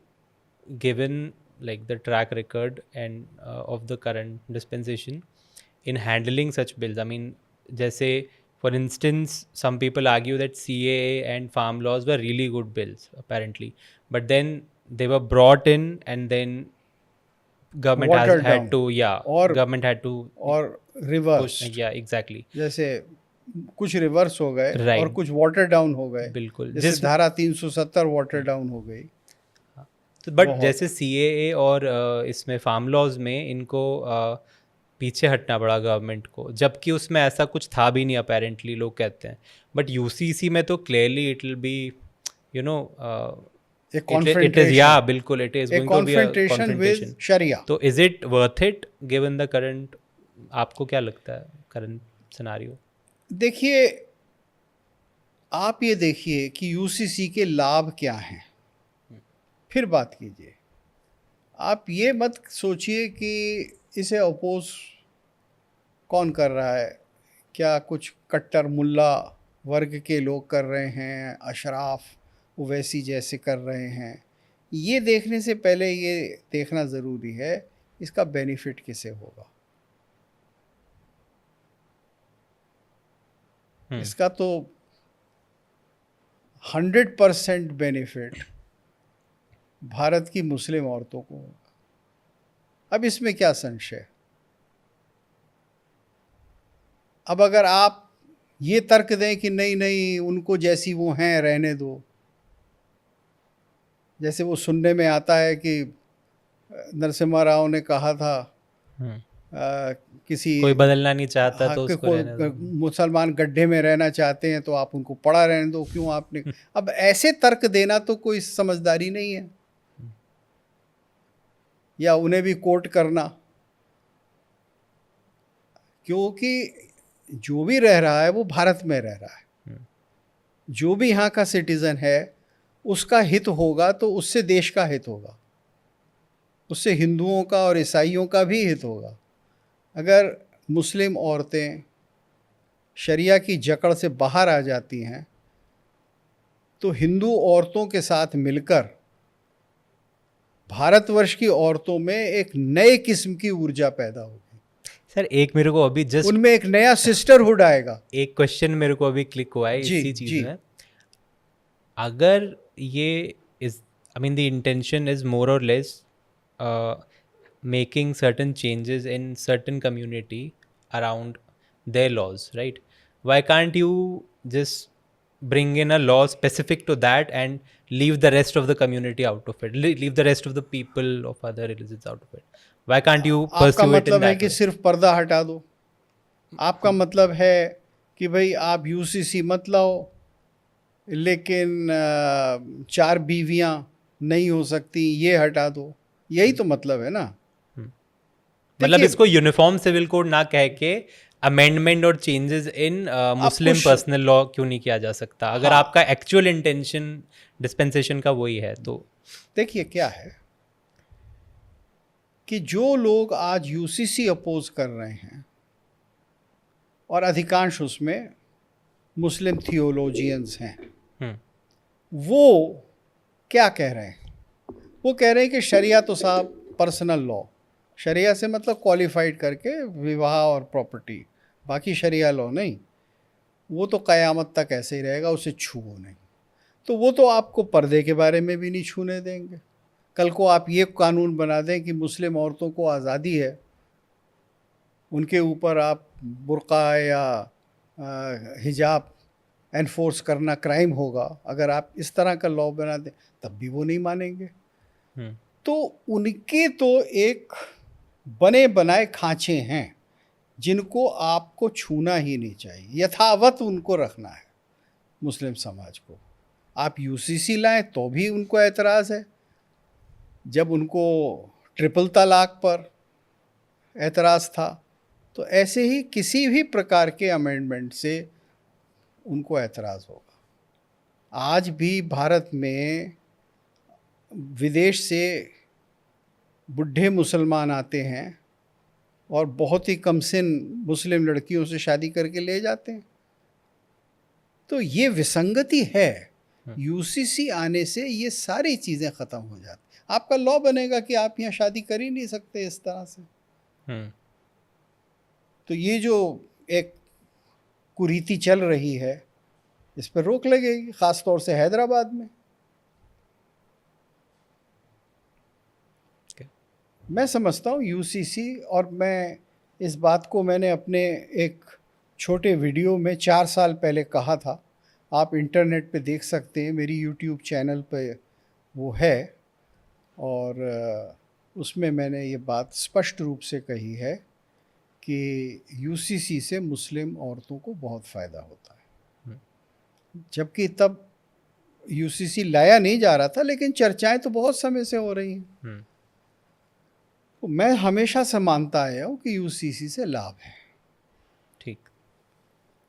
given like the track record and of the current dispensation in handling such bills, I mean, जैसे for instance some people argue that CAA and farm laws were really good bills apparently, but then they were brought in and then government Watered had down. to और government had to और reverse, yeah exactly, जैसे कुछ reverse हो गए Right. और कुछ water down हो गए। बिल्कुल। जैसे धारा 370 वाटर डाउन हो गई। तो बट जैसे CAA और इसमें फार्म लॉज में इनको पीछे हटना पड़ा गवर्नमेंट को, जबकि उसमें ऐसा कुछ था भी नहीं अपेरेंटली, लोग कहते हैं। बट यूसीसी में तो clearly it will be you know एक इट इज, कॉन्फ्रंटेशन, या बिल्कुल इट इज एक going to be a confrontation with confrontation. Sharia. तो is it worth it given the current, आपको क्या लगता है करंट सिनेरियो? देखिए, आप ये देखिए कि यूसीसी के लाभ क्या हैं, फिर बात कीजिए। आप ये मत सोचिए कि इसे अपोज कौन कर रहा है? क्या कुछ कट्टर मुल्ला वर्ग के लोग कर रहे हैं, अशराफ ओवैसी जैसे कर रहे हैं? ये देखने से पहले ये देखना ज़रूरी है इसका बेनिफिट किसे होगा। इसका तो 100% बेनिफिट भारत की मुस्लिम औरतों को होगा। अब इसमें क्या संशय? अब अगर आप ये तर्क दें कि नहीं नहीं उनको जैसी वो हैं रहने दो, जैसे वो सुनने में आता है कि नरसिम्हा राव ने कहा था किसी कोई बदलना नहीं चाहता हाँ, तो कि उसको रहने दो। मुसलमान गड्ढे में रहना चाहते हैं तो आप उनको पड़ा रहने दो, क्यों आपने अब ऐसे तर्क देना तो कोई समझदारी नहीं है, या उन्हें भी कोट करना, क्योंकि जो भी रह रहा है वो भारत में रह रहा है। जो भी यहाँ का सिटीज़न है उसका हित होगा तो उससे देश का हित होगा, उससे हिंदुओं का और ईसाइयों का भी हित होगा। अगर मुस्लिम औरतें शरिया की जकड़ से बाहर आ जाती हैं तो हिंदू औरतों के साथ मिलकर भारतवर्ष की औरतों में एक नए किस्म की ऊर्जा पैदा होगी। सर एक मेरे को अभी जस्ट उनमें एक नया सिस्टरहुड आएगा। एक क्वेश्चन मेरे को अभी क्लिक हुआ है जी, इसी चीज जी। में। अगर ये is I mean the intention is more और less making certain changes in certain community around their laws, right? Why can't you just bring in a law specific to that and leave the rest of the community out of it, leave the rest of the people of other religions out of it? Why can't you आपका pursue it in मतलब है that कि way? सिर्फ पर्दा हटा दो? आपका मतलब है कि भाई आप यूसीसी मत लाओ, लेकिन 4 बीवियां नहीं हो सकती ये हटा दो, यही तो मतलब है ना? मतलब देखिए, इसको यूनिफॉर्म सिविल कोड ना कह के अमेंडमेंट और changes in Muslim personal law क्यों नहीं किया जा सकता, अगर हाँ। आपका एक्चुअल इंटेंशन डिस्पेंसेशन का वही है तो? देखिए क्या है कि जो लोग आज यूसीसी अपोज कर रहे हैं और अधिकांश उसमें मुस्लिम थियोलॉजियंस हैं, वो क्या कह रहे हैं? वो कह रहे हैं कि शरिया तो साहब पर्सनल लॉ, शरिया से मतलब क्वालिफाइड करके विवाह और प्रॉपर्टी, बाकी शरिया लॉ नहीं, वो तो क़यामत तक ऐसे ही रहेगा, उसे छुओ नहीं। तो वो तो आपको पर्दे के बारे में भी नहीं छूने देंगे। कल को आप ये कानून बना दें कि मुस्लिम औरतों को आज़ादी है, उनके ऊपर आप बुर्का या हिजाब एनफोर्स करना क्राइम होगा, अगर आप इस तरह का लॉ बना दें तब भी वो नहीं मानेंगे। तो उनके तो एक बने बनाए खांचे हैं जिनको आपको छूना ही नहीं चाहिए, यथावत उनको रखना है मुस्लिम समाज को। आप यूसीसी लाएं तो भी उनको एतराज़ है, जब उनको ट्रिपल तलाक पर एतराज़ था तो ऐसे ही किसी भी प्रकार के अमेंडमेंट से उनको एतराज़ होगा। आज भी भारत में विदेश से बुढ़े मुसलमान आते हैं और बहुत ही कमसिन मुस्लिम लड़कियों से शादी करके ले जाते हैं। तो ये विसंगति है। यूसीसी आने से ये सारी चीज़ें ख़त्म हो जाती। आपका लॉ बनेगा कि आप यहाँ शादी कर ही नहीं सकते इस तरह से। तो ये जो एक कुरीति चल रही है इस पर रोक लगेगी, ख़ास तौर से हैदराबाद में। मैं समझता हूँ यूसीसी, और मैं इस बात को मैंने अपने एक छोटे वीडियो में 4 साल पहले कहा था, आप इंटरनेट पे देख सकते हैं, मेरी यूट्यूब चैनल पे वो है, और उसमें मैंने ये बात स्पष्ट रूप से कही है कि यूसीसी से मुस्लिम औरतों को बहुत फ़ायदा होता है। जबकि तब यूसीसी लाया नहीं जा रहा था, लेकिन चर्चाएं तो बहुत समय से हो रही हैं। तो मैं हमेशा से मानता आया हूँ कि यूसीसी से लाभ है। ठीक।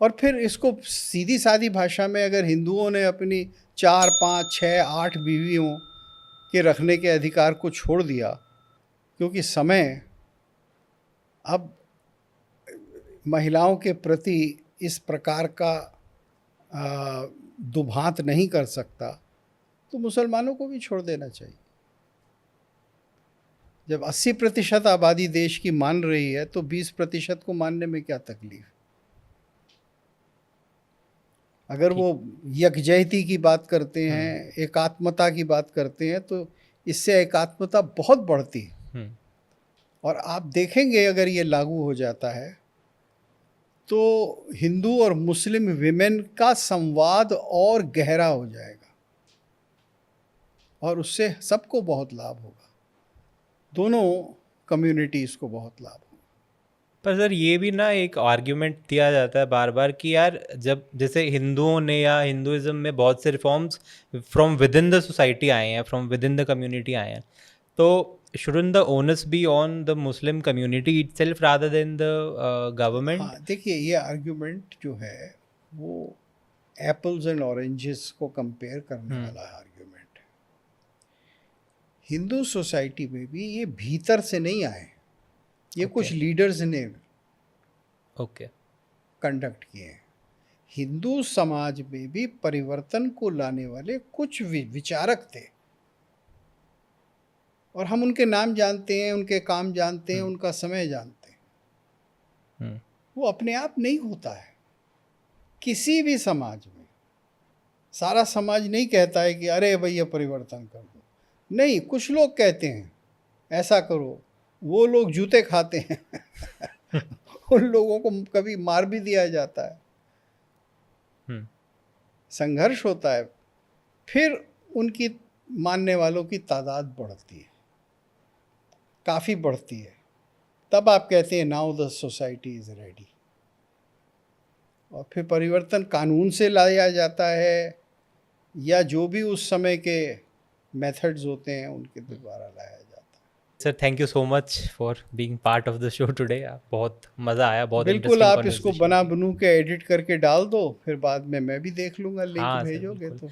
और फिर इसको सीधी सादी भाषा में, अगर हिंदुओं ने अपनी 4, 5, 6, 8 बीवियों के रखने के अधिकार को छोड़ दिया, क्योंकि समय अब महिलाओं के प्रति इस प्रकार का दुभांत नहीं कर सकता, तो मुसलमानों को भी छोड़ देना चाहिए। जब 80% आबादी देश की मान रही है तो 20% को मानने में क्या तकलीफ। अगर वो यकजहती की बात करते हैं, एकात्मता की बात करते हैं, तो इससे एकात्मता बहुत बढ़ती है। और आप देखेंगे अगर ये लागू हो जाता है तो हिंदू और मुस्लिम विमेन का संवाद और गहरा हो जाएगा और उससे सबको बहुत लाभ होगा, दोनों कम्युनिटीज़ को बहुत लाभ होगा। पर सर ये भी ना एक आर्ग्यूमेंट दिया जाता है बार बार कि यार जब जैसे हिंदुओं ने या हिंदुइज्म में बहुत से reforms from with in the society आए हैं, from with in the community आए हैं, तो shouldn't the onus be on the Muslim community itself rather than the government? हाँ, देखिए ये आर्ग्यूमेंट जो है वो एप्पल्स एंड ऑरेंजेस को कंपेयर करने वाला आर्ग्यूमेंट है। हिंदू सोसाइटी में भी ये भीतर से नहीं आए, ये कुछ लीडर्स ने कंडक्ट किए हैं। हिंदू समाज में भी परिवर्तन को लाने वाले कुछ विचारक थे और हम उनके नाम जानते हैं, उनके काम जानते हैं, उनका समय जानते हैं। वो अपने आप नहीं होता है किसी भी समाज में। सारा समाज नहीं कहता है कि अरे भैया परिवर्तन कर दो, नहीं, कुछ लोग कहते हैं ऐसा करो, वो लोग जूते खाते हैं उन लोगों को कभी मार भी दिया जाता है। संघर्ष होता है, फिर उनकी मानने वालों की तादाद बढ़ती है, काफ़ी बढ़ती है, तब आप कहते हैं now the society is ready. और फिर परिवर्तन कानून से लाया जाता है या जो भी उस समय के मेथड्स होते हैं उनके द्वारा लाया जाता है। Sir thank you so much for being part of the show today. बहुत मज़ा आया, बहुत बिल्कुल, आप इसको बना बनू के एडिट करके डाल दो, फिर बाद में मैं भी देख लूँगा, लिंक भेजोगे तो।